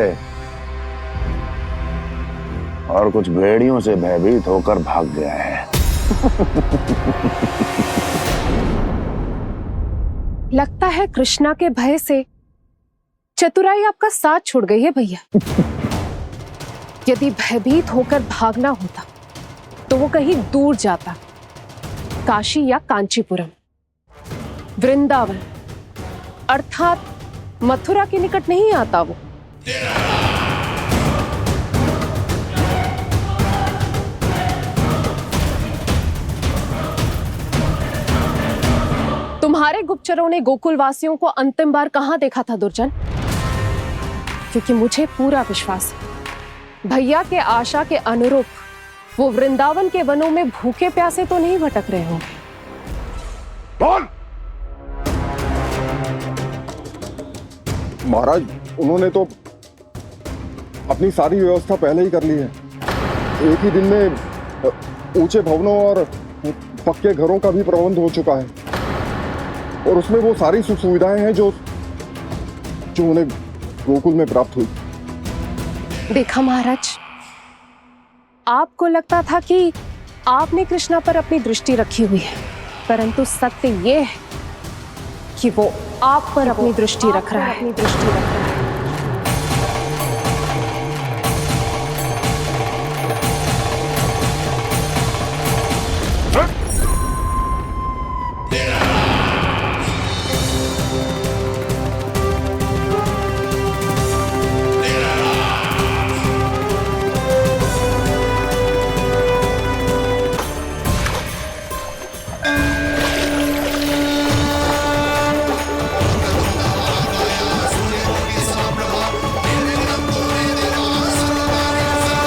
S8: और कुछ भेड़ियों से भयभीत होकर भाग गया है।
S16: लगता है कृष्णा के भय से चतुराई आपका साथ छोड़ गई है भैया। यदि भयभीत होकर भागना होता तो वो कहीं दूर जाता, काशी या कांचीपुरम, वृंदावन अर्थात मथुरा के निकट नहीं आता वो। तुम्हारे गुप्तचरों ने गोकुल वासियों को अंतिम बार कहां देखा था दुर्जन? क्योंकि मुझे पूरा विश्वास है भैया के आशा के अनुरूप वो वृंदावन के वनों में भूखे प्यासे तो नहीं भटक रहे होंगे।
S14: बोल! महाराज, उन्होंने तो अपनी सारी व्यवस्था पहले ही कर ली है। एक ही दिन में ऊंचे भवनों और पक्के घरों का भी प्रबंध हो चुका है, और उसमें वो सारी सुख सुविधाएं हैं जो उन्हें गोकुल में प्राप्त हुई।
S16: देखा महाराज, आपको लगता था कि आपने कृष्णा पर अपनी दृष्टि रखी हुई है, परंतु सत्य ये है कि वो आप पर अपनी दृष्टि रख रहा है।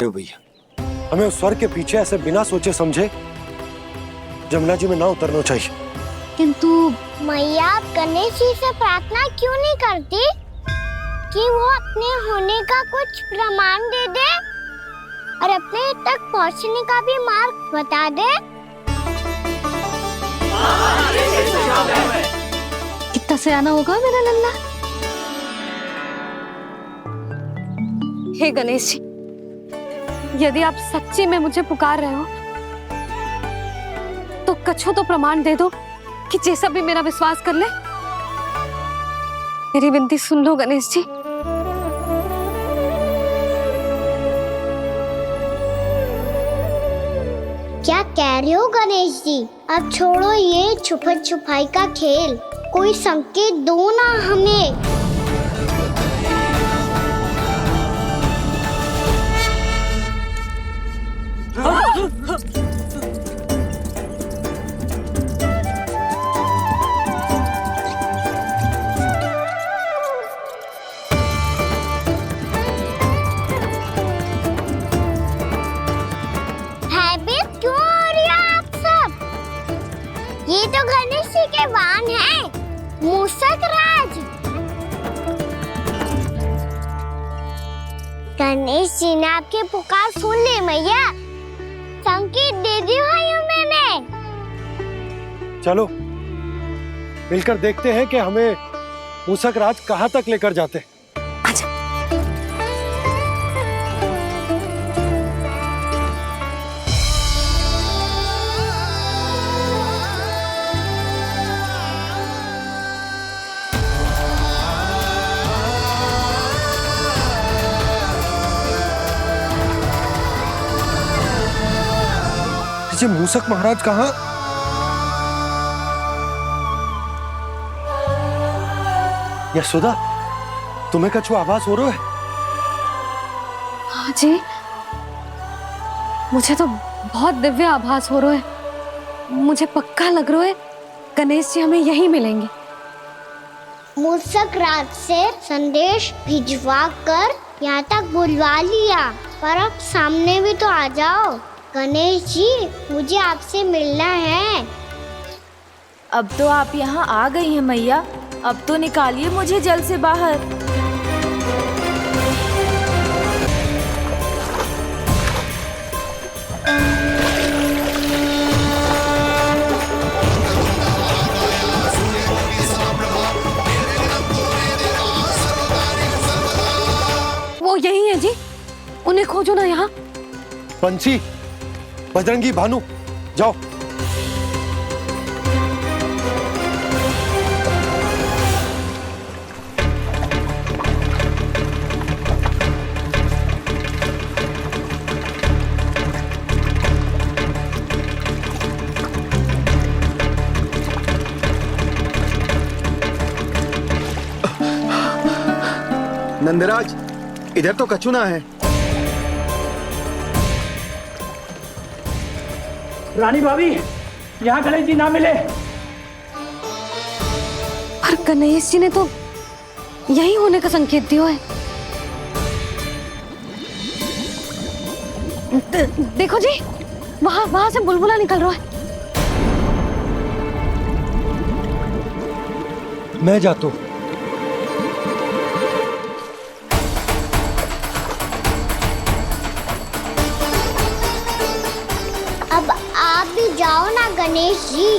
S17: भैया, हमें उस स्वर के पीछे ऐसे बिना सोचे समझे जमुना जी में ना उतरना चाहिए।
S5: किंतु मैया, आप गणेश जी से प्रार्थना क्यों नहीं करती कि वो अपने होने का कुछ प्रमाण दे दे और अपने तक पहुंचने का भी मार्ग बता दे?
S1: कितना सयाना होगा मेरा लल्ला।
S16: हे गणेश जी, यदि आप सच्ची में मुझे पुकार रहे हो तो कछो तो प्रमाण दे दो कि जैसा भी मेरा विश्वास कर ले। मेरी विनती सुन लो गणेश जी।
S5: क्या कह रहे हो गणेश जी? अब छोड़ो ये छुपन छुपाई का खेल, कोई संकेत दो ना हमें। मूसक राज। गणेश जी ने आपकी पुकार सुन ली मैया, संकेत दे दिया है मैंने।
S17: चलो मिलकर देखते हैं कि हमें मूसक राज कहाँ तक लेकर जाते हैं। ये मूसक महाराज कहाँ? यशोदा, तुम्हें कछु आभास हो रहा है?
S1: हाँ जी, मुझे तो बहुत दिव्य आभास हो रहा है। मुझे पक्का लग रहा है गणेश जी हमें यहीं मिलेंगे।
S5: मूसक राज से संदेश भिजवा कर यहाँ तक बुलवा लिया, पर अब सामने भी तो आ जाओ। गणेश जी, मुझे आपसे मिलना है।
S10: अब तो आप यहाँ आ गई हैं मैया, अब तो निकालिए मुझे जल से बाहर।
S1: वो यही है जी, उन्हें खोजो ना यहाँ।
S17: पंछी, बजरंगी, भानु, जाओ।
S18: नंदराज, इधर तो कछु ना है।
S19: रानी भाभी, यहाँ गणेश जी ना मिले।
S1: पर गणेश जी ने तो यही होने का संकेत दिया है। देखो जी, वहां से बुलबुला निकल रहा है।
S17: मैं जाता हूँ।
S5: अब आप भी जाओ ना गणेश जी।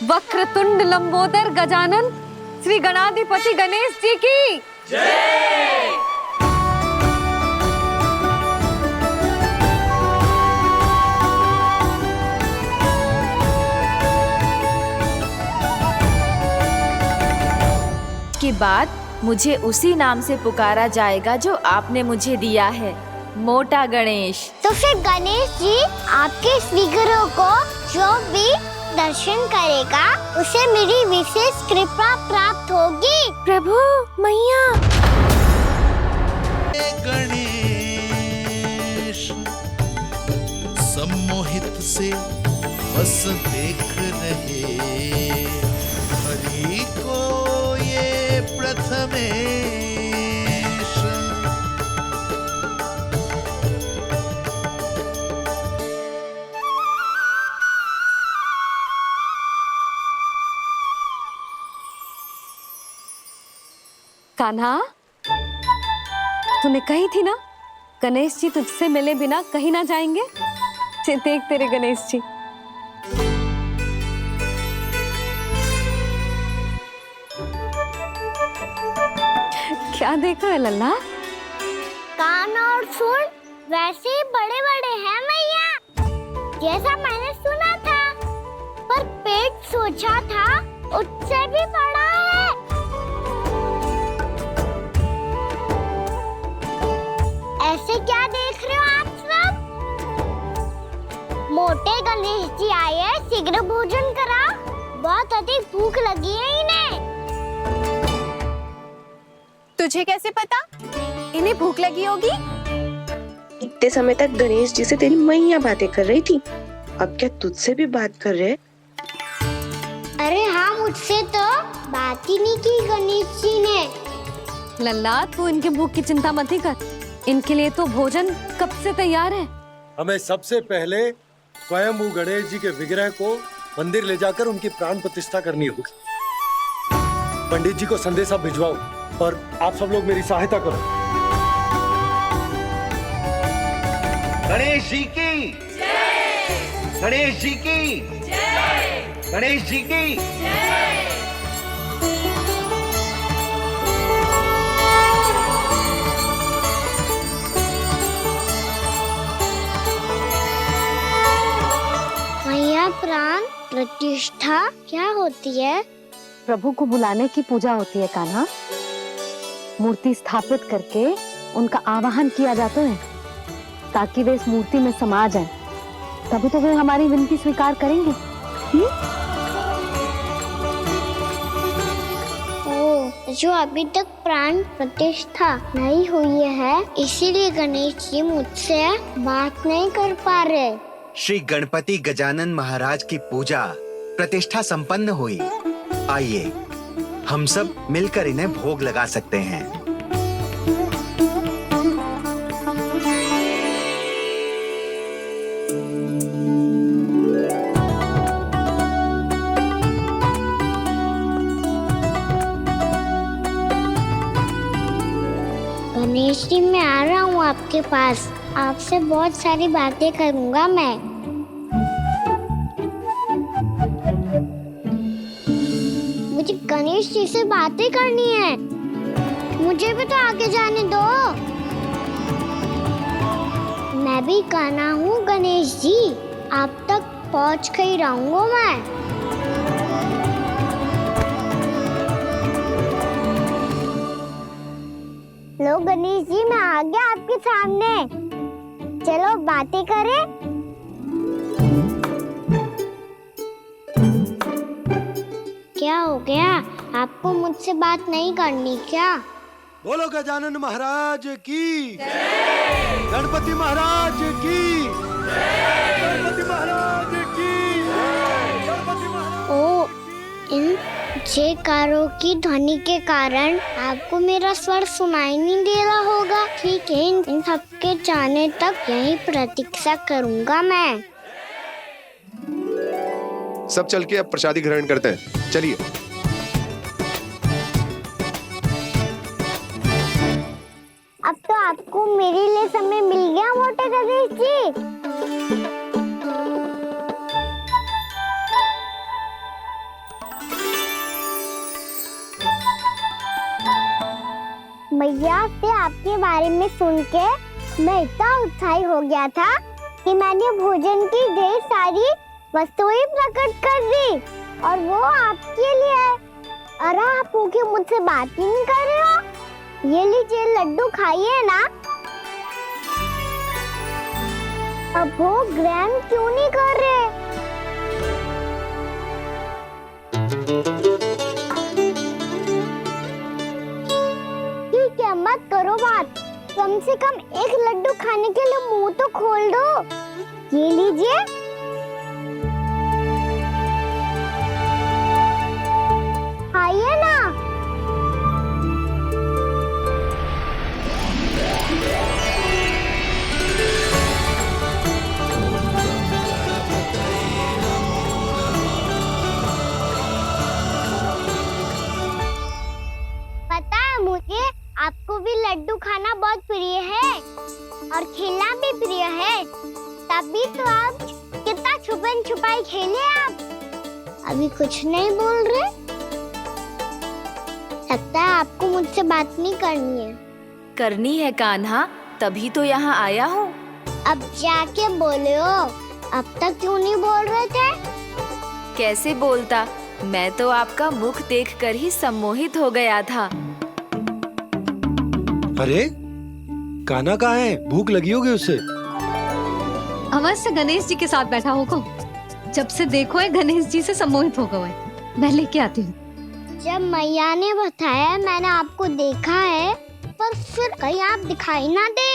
S1: वक्रतुंड लंबोदर गजानन श्री गणाधिपति गणेश जी की जय।
S10: के बाद मुझे उसी नाम से पुकारा जाएगा जो आपने मुझे दिया है, मोटा गणेश।
S5: तो फिर गणेश जी आपके इस विग्रह को जो भी दर्शन करेगा उसे मेरी विशेष कृपा प्राप्त होगी।
S4: प्रभु, मैया।
S9: गणेश सम्मोहित से बस देख रहे हरि को ये प्रथमेश।
S1: कान्हा, तूने कही थी ना गणेश जी तुझसे मिले बिना कहीं ना जाएंगे। ये देख तेरे गणेश जी। क्या देखा है लल्ला?
S5: कान और सुन वैसे ही बड़े बड़े हैं मैया, जैसा मैंने सुना था, पर पेट सोचा था उससे भी बड़ा है। ऐसे क्या देख रहे हो आप सब? मोटे गणेश जी आए हैं, शीघ्र भोजन करा, बहुत अधिक भूख लगी है इन्हें।
S3: तुझे कैसे पता इन्हें भूख लगी होगी?
S20: इतने समय तक गणेश जी से तेरी मैया बातें कर रही थी, अब क्या तुझसे भी बात कर रहे?
S5: अरे हाँ, मुझसे तो बात ही नहीं की गणेश जी ने।
S1: लल्ला तू इनके भूख की चिंता मत ही कर, इनके लिए तो भोजन कब से तैयार है।
S17: हमें सबसे पहले स्वयं गणेश जी के विग्रह को मंदिर ले जाकर उनकी प्राण प्रतिष्ठा करनी होगी। पंडित जी को संदेशा भिजवाओ और आप सब लोग मेरी सहायता करो।
S18: गणेश जी की जय! गणेश जी की जय! गणेश जी की जय!
S5: मैया प्राण प्रतिष्ठा क्या होती है?
S1: प्रभु को बुलाने की पूजा होती है कान्हा। मूर्ति स्थापित करके उनका आवाहन किया जाता है ताकि वे इस मूर्ति में समा जाएं। तभी तो वे हमारी विनती स्वीकार करेंगे।
S5: ओ, जो अभी तक प्राण प्रतिष्ठा नहीं हुई है, इसीलिए गणेश जी मुझसे बात नहीं कर पा रहे।
S18: श्री गणपति गजानन महाराज की पूजा प्रतिष्ठा संपन्न हुई। आइए हम सब मिलकर इन्हें भोग लगा सकते हैं।
S5: गणेश जी मैं आ रहा हूँ आपके पास, आपसे बहुत सारी बातें करूँगा मैं। मुझे गणेश जी से बातें करनी है, मुझे भी तो आगे जाने दो। मैं भी कान्हा हूँ गणेश जी, आप तक पहुँच कर ही रहूंगा मैं। लो गणेश जी मैं आ गया आपके सामने, चलो बातें करें। क्या हो गया, आपको मुझसे बात नहीं करनी क्या?
S17: बोलो गजानन महाराज की जय! गणपति महाराज की जय! गणपति महाराज की जय! गणपति महाराज।
S5: ओ, इन जयकारों की ध्वनि के कारण आपको मेरा स्वर सुनाई नहीं दे रहा होगा। ठीक है, इन सबके जाने तक यही प्रतीक्षा करूंगा मैं।
S12: सब चल के अब प्रसादी ग्रहण करते हैं, चलिए।
S5: अब तो आपको मेरे लिए समय मिल गया मोटे गणेश जी। भैया से आपके बारे में सुन के मैं इतना उत्साही हो गया था कि मैंने भोजन की ढेर सारी वस्तुएं प्रकट कर दी, और वो आपके लिए। अरे आप भूखे मुझसे बात ही नहीं कर रहे हो। ये लीजिए लड्डू खाइए ना। अब वो ग्रहण क्यों नहीं कर रहे? ठीक है, मत करो बात, कम से कम एक लड्डू खाने के लिए मुंह तो खोल दो। ये लीजिए। खाइए ना। पता है मुझे, आपको भी लड्डू खाना बहुत प्रिय है और खेलना भी प्रिय है। तभी तो आप कितना छुपन छुपाई खेले आप। अभी कुछ नहीं बोल रहे। लगता है आपको मुझसे बात नहीं करनी है।
S10: करनी है कान्हा, तभी तो यहाँ आया हूँ।
S5: अब जाके बोले हो। अब तक क्यों नहीं बोल रहे थे?
S10: कैसे बोलता, मैं तो आपका मुख देखकर ही सम्मोहित हो गया था।
S17: अरे कान्हा कहाँ है? भूख लगी होगी उसे।
S1: अवश्य गणेश जी के साथ बैठा होगा। जब से देखो है गणेश जी से सम्मोहित हो गए। मैं लेके आती हूँ।
S5: जब मैया ने बताया मैंने आपको देखा है, पर फिर कहीं आप दिखाई ना दे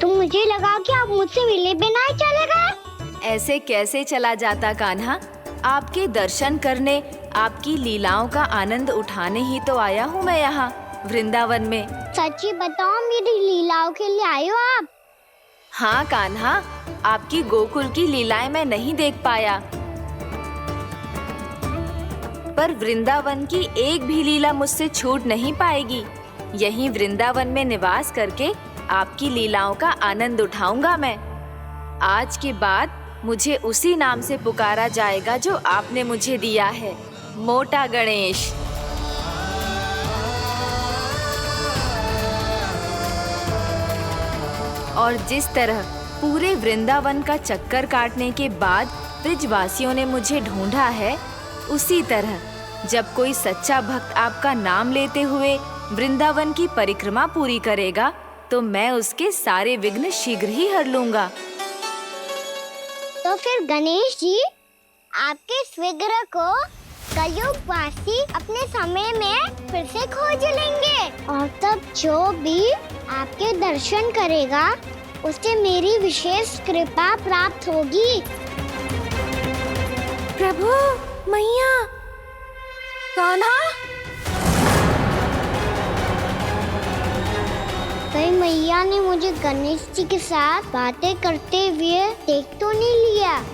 S5: तो मुझे लगा कि आप मुझसे मिले बिना ही चले गए।
S10: ऐसे कैसे चला जाता कान्हा? आपके दर्शन करने, आपकी लीलाओं का आनंद उठाने ही तो आया हूँ मैं यहाँ वृंदावन में।
S5: सच्ची बताओ, मेरी लीलाओं के लिए आए हो आप?
S10: हाँ कान्हा, आपकी गोकुल की लीलाएं मैं नहीं देख पाया, पर वृंदावन की एक भी लीला मुझसे छूट नहीं पाएगी। यहीं वृंदावन में निवास करके आपकी लीलाओं का आनंद उठाऊंगा मैं। आज के बाद मुझे उसी नाम से पुकारा जाएगा जो आपने मुझे दिया है, मोटा गणेश। और जिस तरह पूरे वृंदावन का चक्कर काटने के बाद ब्रिजवासियों ने मुझे ढूंढा है, उसी तरह जब कोई सच्चा भक्त आपका नाम लेते हुए वृंदावन की परिक्रमा पूरी करेगा तो मैं उसके सारे विघ्न शीघ्र ही हर लूंगा।
S5: तो फिर गणेश जी, आपके इस विग्रह को कलयुगवासी अपने समय में फिर से खोज लेंगे और तब जो भी आपके दर्शन करेगा उसे मेरी विशेष कृपा प्राप्त होगी।
S4: प्रभु, मैया,
S5: कान्हा, कहीं मैया ने मुझे गणेश जी के साथ बातें करते हुए देख तो नहीं लिया?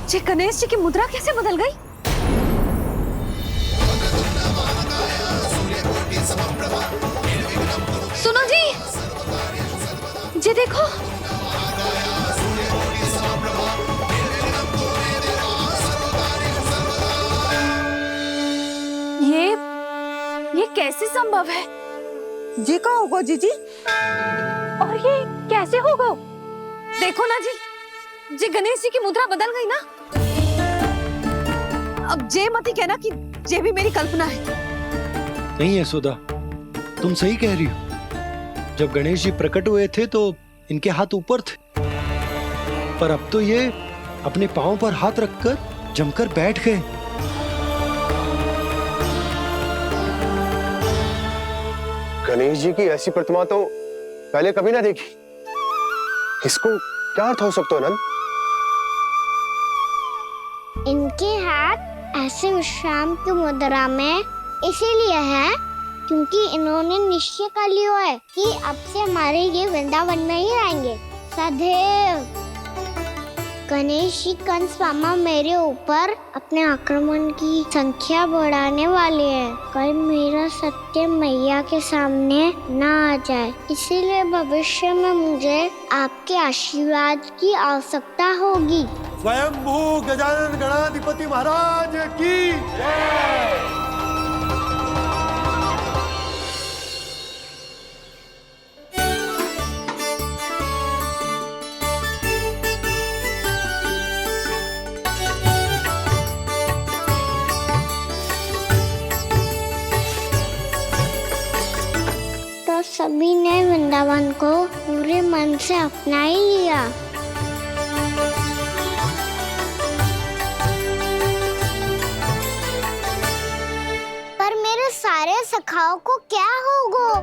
S1: ये गणेश जी की मुद्रा कैसे बदल गई? सुनो जी, ये देखो।
S10: ये कैसे संभव है?
S15: जी का होगा जीजी?
S1: और ये कैसे होगा? देखो ना जी, जे गणेश जी की मुद्रा बदल गई ना। अब जे मत ही कहना कि जे भी मेरी कल्पना है।
S17: नहीं यशोदा, तुम सही कह रही हो। जब गणेश जी प्रकट हुए थे तो इनके हाथ ऊपर थे, पर अब तो ये अपने पांव पर हाथ रखकर जमकर बैठ गए।
S12: गणेश जी की ऐसी प्रतिमा तो पहले कभी ना देखी। इसको क्या अर्थ हो सकता है नंद?
S5: इनके हाथ ऐसे विश्राम की मुद्रा में इसीलिए है क्योंकि इन्होंने निश्चय कर लिया है कि अब से हमारे ये वृंदावन में ही रहेंगे सदैव। गणेश जी कंस मामा मेरे ऊपर अपने आक्रमण की संख्या बढ़ाने वाले हैं। कल मेरा सत्य मैया के सामने ना आ जाए, इसीलिए भविष्य में मुझे आपके आशीर्वाद की आवश्यकता होगी।
S17: स्वयंभू गजानन गणाधिपति महाराज की जय।
S5: तो सभी ने वृंदावन को पूरे मन से अपना ही लिया। पर मेरे सारे सखाओं को क्या होगा?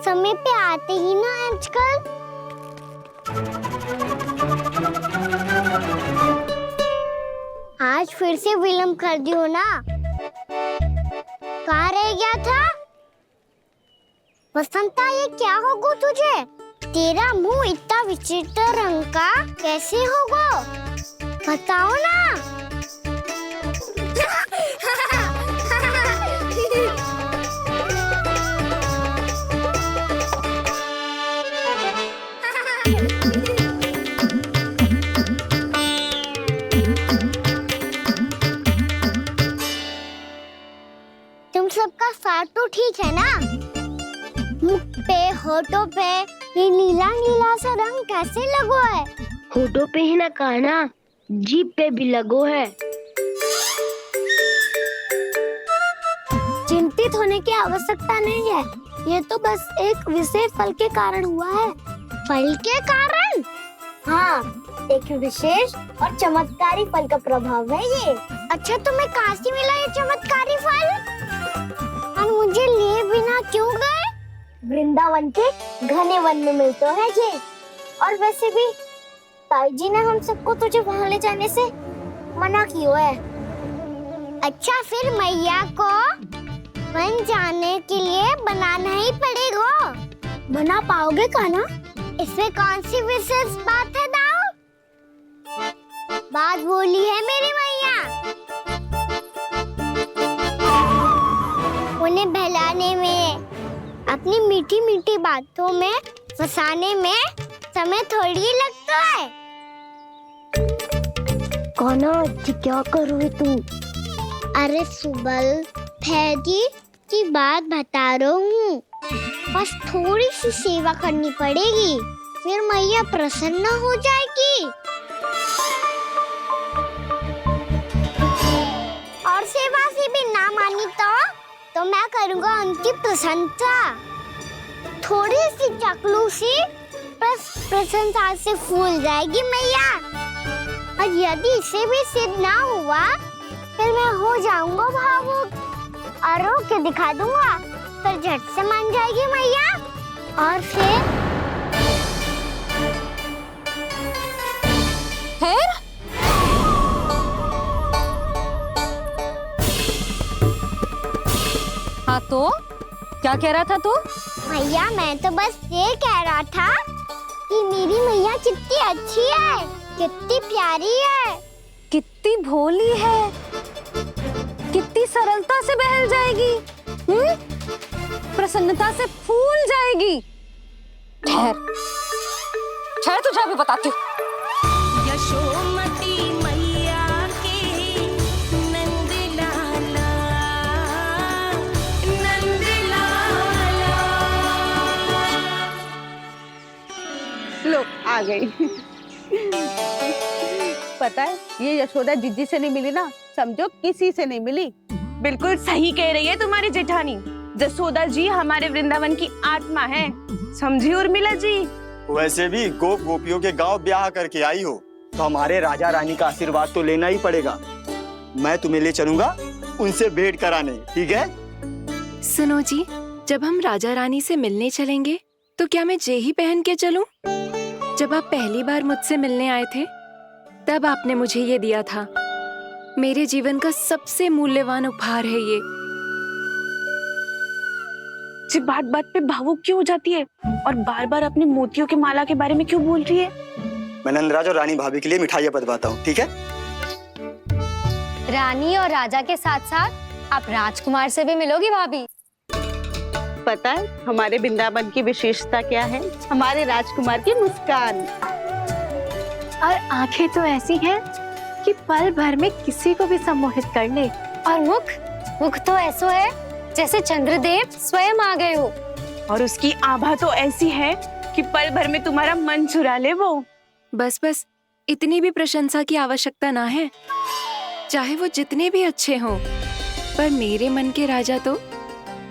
S5: समय पे आते ही ना आजकल। आज फिर से विलंब कर दियो ना। कहाँ रह गया था? वसंता, ये क्या होगा तुझे? तेरा मुंह इतना विचित्र रंग का कैसे होगा? बताओ ना। तुम सबका स्वाद तो ठीक है ना? मुख पे, होठों पे ये नीला नीला सा रंग कैसे लगो है?
S21: होठों पे ही ना कान्हा, जीभ पे भी लगो है।
S5: चिंतित होने की आवश्यकता नहीं है, ये तो बस एक विशेष फल के कारण हुआ है। फल के कारण? हाँ, एक विशेष और चमत्कारी फल का प्रभाव है ये। अच्छा, तुम्हें कहाँ से मिला ये चमत्कारी फल? और मुझे लिए बिना क्यों गए? वृंदावन के घने वन में मिलते हैं ये। और वैसे भी ताई जी ने हम सबको तुझे वहाँ ले जाने से मना किया है। अच्छा, फिर मैया को वन जाने के लिए बनाना ही पड़ेगा। बना पाओगे कान्हा? इसमें कौन सी विशेष बात है दाऊ? बात बोली है मेरी मैया। उन्हें बहलाने में, अपनी मीठी मीठी बातों में फंसाने में समय थोड़ी लगता है।
S21: कान्हा, क्या करोगे तू?
S5: अरे सुबल, फैदी की बात बता रहा हूँ। बस थोड़ी सी सेवा करनी पड़ेगी, फिर मैया प्रसन्न हो जाएगी। और सेवा से भी ना मानी तो मैं करूँगा उनकी प्रशंसा। थोड़ी सी चाकलूसी बस प्रशंसा से फूल जाएगी मैया। और यदि इसे भी सिद्ध ना हुआ, फिर मैं हो जाऊंगा भावुक और रो के दिखा दूंगा, फिर झट से मान जाएगी मैया। और फिर
S1: हाँ तो क्या कह रहा था तू?
S5: मैया, मैं तो बस ये कह रहा था कि मेरी मैया कितनी अच्छी है, कितनी प्यारी है,
S1: कितनी भोली है, कितनी सरलता से बहल जाएगी, प्रसन्नता से फूल जाएगी। ठहर ठहर, तुझे अभी बताती हूँ।
S2: यशोमती मैया के नंद लाला, नंद लाला।
S11: लो आ गई। पता है, ये यशोदा जीजी से नहीं मिली ना, समझो किसी से नहीं मिली।
S20: बिल्कुल सही कह रही है तुम्हारी जेठानी। जसोदा जी हमारे वृंदावन की आत्मा है, समझी उर्मिला जी?
S22: वैसे भी गोप गोपियों के गांव ब्याह करके आई हो, तो हमारे राजा रानी का आशीर्वाद तो लेना ही पड़ेगा। मैं तुम्हें ले चलूंगा उनसे भेंट कराने, ठीक है?
S10: सुनो जी, जब हम राजा रानी से मिलने चलेंगे तो क्या मैं जे ही पहन के चलूं? जब आप पहली बार मुझसे मिलने आए थे, तब आपने मुझे ये दिया था। मेरे जीवन का सबसे मूल्यवान उपहार है ये।
S20: जी बात बात पे भावुक क्यों हो जाती है और बार बार अपनी मोतियों की माला के बारे में क्यों बोल रही है?
S22: मैं नंदराज और रानी भाभी के लिए मिठाइयाँ बंटवाता हूँ, ठीक है?
S1: रानी और राजा के साथ साथ आप राजकुमार से भी मिलोगी भाभी।
S11: पता है हमारे वृंदावन की विशेषता क्या है? हमारे राजकुमार की मुस्कान।
S15: और आंखें तो ऐसी हैं कि पल भर में किसी को भी सम्मोहित कर ले।
S1: और मुख तो ऐसा है जैसे चंद्रदेव स्वयं आ गए हो।
S20: और उसकी आभा तो ऐसी है कि पल भर में तुम्हारा मन चुरा ले वो।
S10: बस बस, इतनी भी प्रशंसा की आवश्यकता ना है। चाहे वो जितने भी अच्छे हों, पर मेरे मन के राजा तो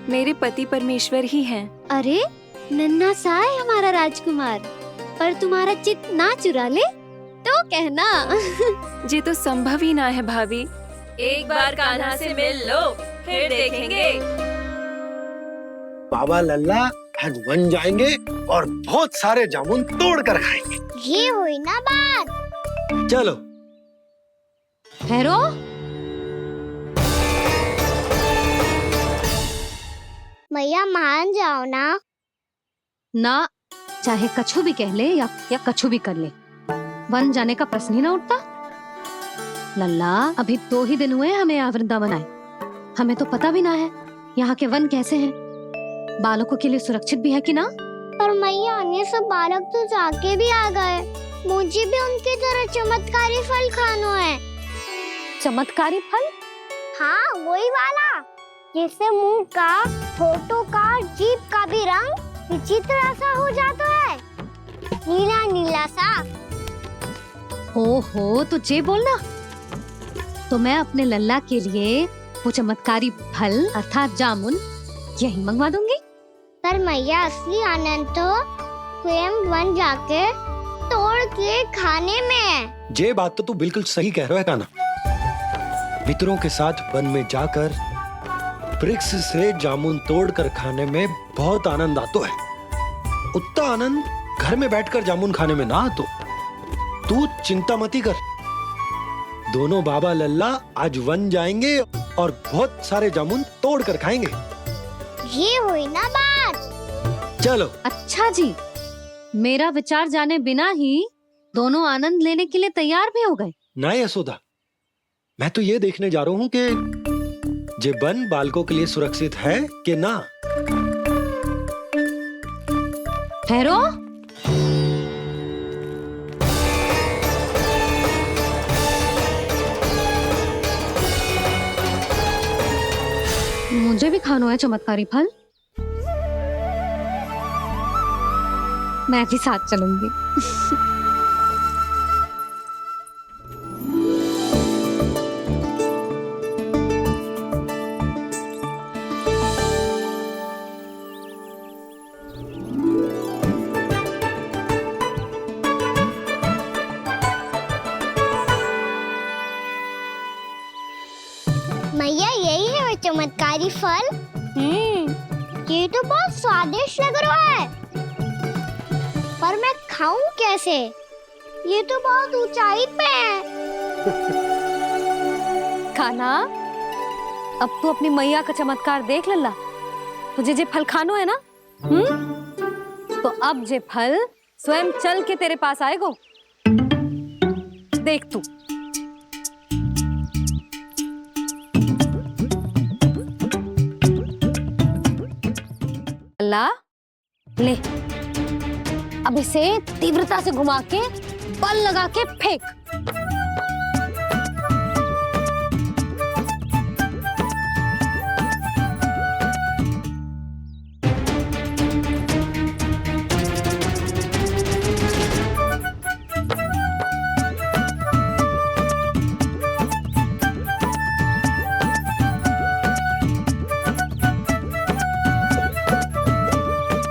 S10: मेरे पति परमेश्वर ही हैं।
S1: अरे नन्हा सा है हमारा राजकुमार, पर तुम्हारा चित्त ना चुरा ले तो कहना।
S10: ये तो संभव ही ना है भाभी। एक बार कान्हा से मिल लो, फिर देखेंगे।
S17: बाबा लल्ला आज वन जाएंगे और बहुत सारे जामुन तोड़ कर खाएंगे।
S5: ये हुई ना बात।
S17: चलो
S1: ठहरो।
S5: मैया मान जाओ ना।
S1: ना, चाहे कछु भी कह ले या कछु भी कर ले, वन जाने का प्रश्न ही ना उठता। लल्ला, अभी 2 ही दिन हुए हमें यहाँ वृंदावन आए, हमें तो पता भी ना है यहाँ के वन कैसे हैं, बालकों के लिए सुरक्षित भी है कि ना।
S5: पर मैया, अन्य सब बालक तो जाके भी आ गए, मुझे भी उनकी तरह चमत्कारी फल खाना है।
S1: चमत्कारी फल?
S5: हाँ, वही वाला जिससे मुंह का, होठों का, जीभ का भी रंग विचित्र सा हो जाता है, नीला नीला सा।
S1: ओहो, तो जे बोलना। तो मैं अपने लल्ला के लिए वो चमत्कारी फल अर्थात जामुन यही मंगवा दूंगी।
S5: पर मैया, असली आनंद तो स्वयं वन जाके तोड़ के खाने में है।
S17: ये बात तो तू बिल्कुल सही कह रहा है कान्हा। मित्रों के साथ वन में जाकर वृक्ष से जामुन तोड़कर खाने में बहुत आनंद आता है। उतना आनंद घर में बैठकर जामुन खाने में ना आतो। तू चिंता मती कर, दोनों बाबा लल्ला आज वन जाएंगे और बहुत सारे जामुन तोड़कर खाएंगे।
S5: ये हुई ना बात।
S17: चलो।
S1: अच्छा जी, मेरा विचार जाने बिना ही दोनों आनंद लेने के लिए तैयार भी हो गए।
S17: ना यशोदा, मैं तो ये देखने जा रहा हूँ कि ये वन बालकों के लिए सुरक्षित है कि ना।
S1: ठहरो। मुझे भी खाना है चमत्कारी फल, मैं भी साथ चलूंगी।
S5: मैया, यही है वो चमत्कारी फल। ये तो बहुत स्वादिष्ट लग रहा है, पर मैं खाऊं कैसे? ये तो बहुत ऊंचाई पे है।
S1: खाना, अब तू अपनी मैया का चमत्कार देख लल्ला। तुझे जे फल खानो है ना, तो अब जे फल स्वयं चल के तेरे पास आएगो। देख तू। लल्ला, ले, अब इसे तीव्रता से घुमा के बल लगा के फेंक।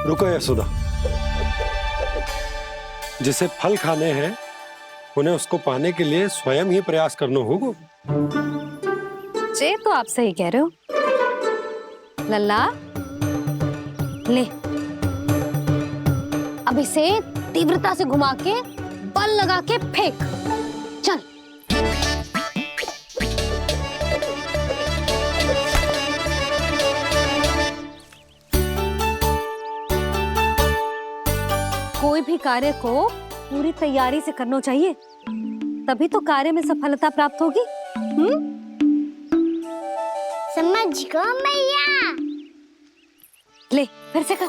S17: रुको यशोदा, जिसे फल खाने हैं उन्हें उसको पाने के लिए स्वयं ही प्रयास करना होगा।
S1: जे तो आप सही कह रहे हो लल्ला। ले, अब इसे तीव्रता से घुमा के बल लगा के फेंक। चल। कोई भी कार्य को पूरी तैयारी से करना चाहिए, तभी तो कार्य में सफलता प्राप्त होगी।
S5: समझ गो मैया।
S1: ले, फिर से कर।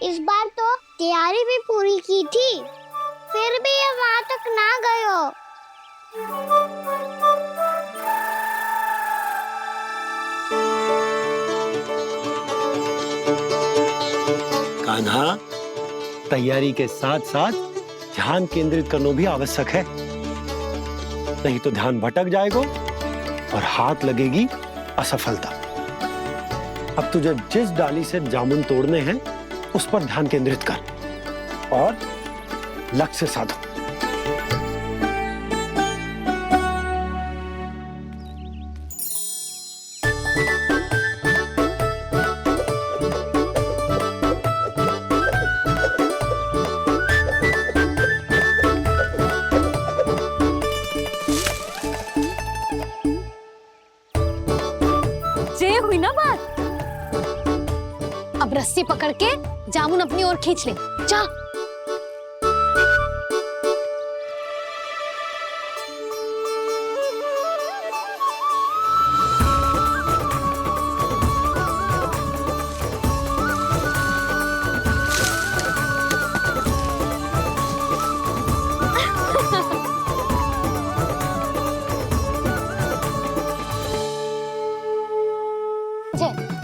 S5: इस बार तो तैयारी भी पूरी की थी, फिर भी ये वहां तक ना गयो।
S17: कान्हा, तैयारी के साथ साथ ध्यान केंद्रित करना भी आवश्यक है, नहीं तो ध्यान भटक जाएगा और हाथ लगेगी असफलता। अब तुझे जिस डाली से जामुन तोड़ने हैं उस पर ध्यान केंद्रित कर और लक्ष्य साधो।
S1: हुई ना बात। अब रस्सी पकड़ के जामुन अपनी ओर खींच ले, जा।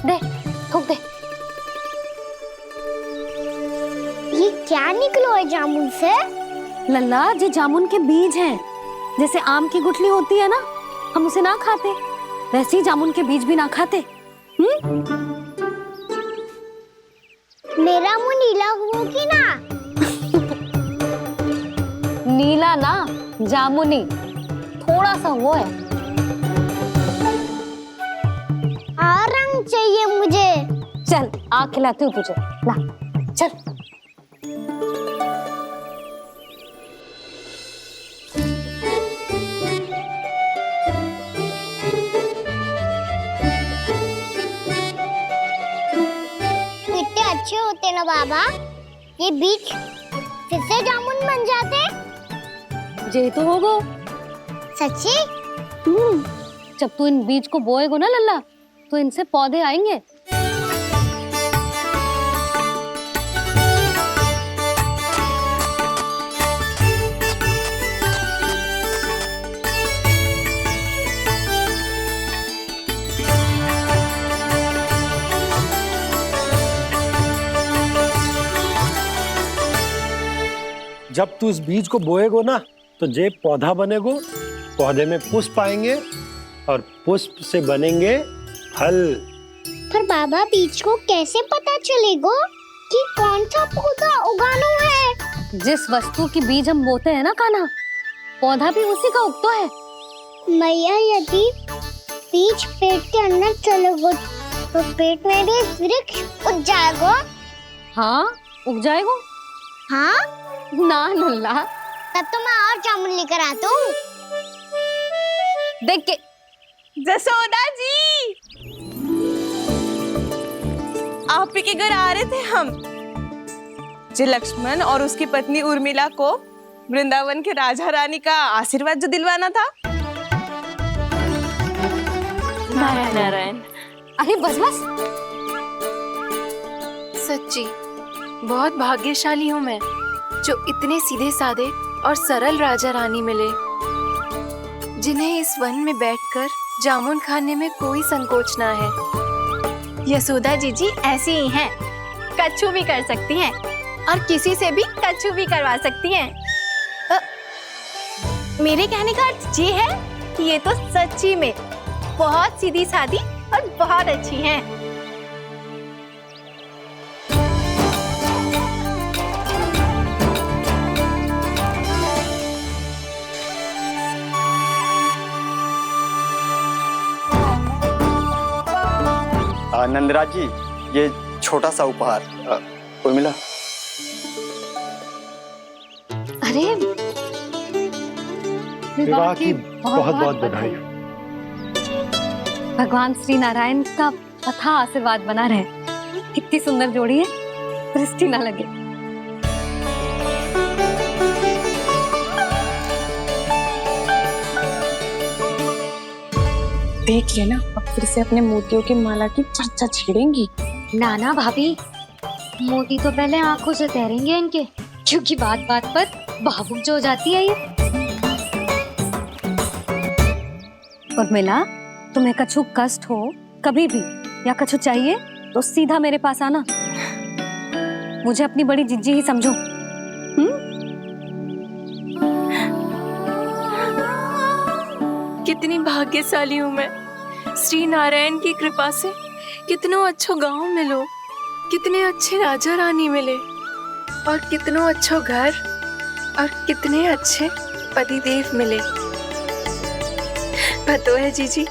S1: दे, ठोक दे।
S5: ये क्या निकलो है जामुन से?
S1: लल्ला, ये जामुन के बीज हैं। जैसे आम की गुठली होती है ना, हम उसे ना खाते, वैसे ही जामुन के बीज भी ना खाते।
S5: मेरा मुंह नीला हुआ कि ना?
S1: नीला ना, जामुनी, थोड़ा सा वो है।
S5: रंग चाहिए मुझे।
S1: चल, आ खिलाती हूँ तुझे, ला, चल।
S5: कितने अच्छे होते ना बाबा, ये बीज फिर से जामुन बन जाते।
S1: जे तो होगो।
S5: सच्ची?
S1: जब तू इन बीज को बोएगो ना लल्ला, तो इनसे पौधे आएंगे।
S17: जब तू इस बीज को बोएगो ना, तो जे पौधा बनेगो, पौधे में पुष्प आएंगे और पुष्प से बनेंगे फल।
S5: पर बाबा, बीज को कैसे पता चलेगा कि कौन सा पौधा उगाना है?
S1: जिस वस्तु की बीज हम बोते हैं ना कान्हा, पौधा भी उसी का उगता है।
S5: मैया, यदि बीज पेट के अंदर चलेगा तो पेट में भी वृक्ष उग जाएगा।
S1: हाँ, उग जाएगा।
S5: हाँ
S1: ना लल्ला,
S5: तब तो मैं और जामुन लेकर आता हूँ।
S1: देख के।
S6: जसोदा जी, आप ही के घर आ रहे थे हम। जो लक्ष्मण और उसकी पत्नी उर्मिला को वृंदावन के राजा रानी का आशीर्वाद जो दिलवाना था।
S10: नारायण नारायण।
S1: अरे बस बस।
S10: सच्ची बहुत भाग्यशाली हूँ मैं, जो इतने सीधे साधे और सरल राजा रानी मिले, जिन्हें इस वन में बैठकर जामुन खाने में कोई संकोच ना है।
S3: यशोदा जी ऐसी ही हैं, कच्छू भी कर सकती हैं और किसी से भी कच्छू भी करवा सकती हैं। मेरे कहने का अर्थ ये है कि ये तो सच्ची में बहुत सीधी सादी और बहुत अच्छी हैं।
S22: नंदराज जी, ये छोटा सा उपहार। उर्मिला।
S1: अरे
S17: विवाह की बहुत बहुत बधाई।
S1: भगवान श्री नारायण का अथाह आशीर्वाद बना रहे। कितनी सुंदर जोड़ी है, दृष्टि ना लगे।
S20: देख लेना, अब फिर से अपने मोतियों की माला की चर्चा छेड़ेंगी।
S1: नाना भाभी, मोती तो पहले आंखों से तैरेंगे इनके, क्योंकि बात बात पर भावुक जो हो जाती है ये। उर्मिला, तुम्हें कछु कष्ट हो कभी भी या कछु चाहिए तो सीधा मेरे पास आना। मुझे अपनी बड़ी जिज्जी ही समझो।
S10: कितनी भाग्यशाली हूँ मैं, श्री नारायण की कृपा से कितनों अच्छो गांव मिलो, कितने अच्छे राजा रानी मिले और कितनों अच्छो घर और कितने अच्छे पतिदेव मिले। पतो है जीजी,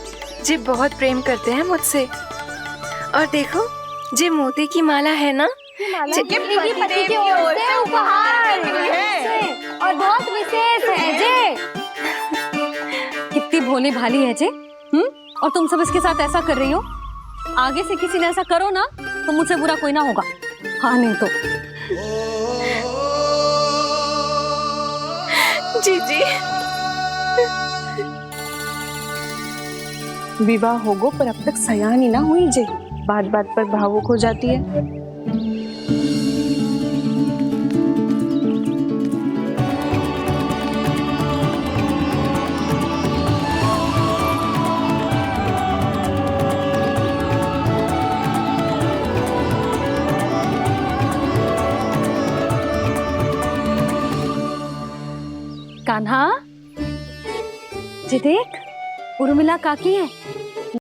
S10: जी बहुत प्रेम करते हैं मुझसे। और देखो, जी मोती की माला है ना,
S1: पति की ओर से उपहार और बहुत विशेष है जे। कितनी भोली भाली है जे। और तुम सब इसके साथ ऐसा कर रही हो। आगे से किसी ने ऐसा करो ना तो मुझसे बुरा कोई ना होगा। हाँ नहीं तो।
S6: जीजी विवाह होगो पर अब तक सयानी ना हुई जे, बात बात पर भावुक हो जाती है।
S1: कान्हा, जी देख, उर्मिला काकी है।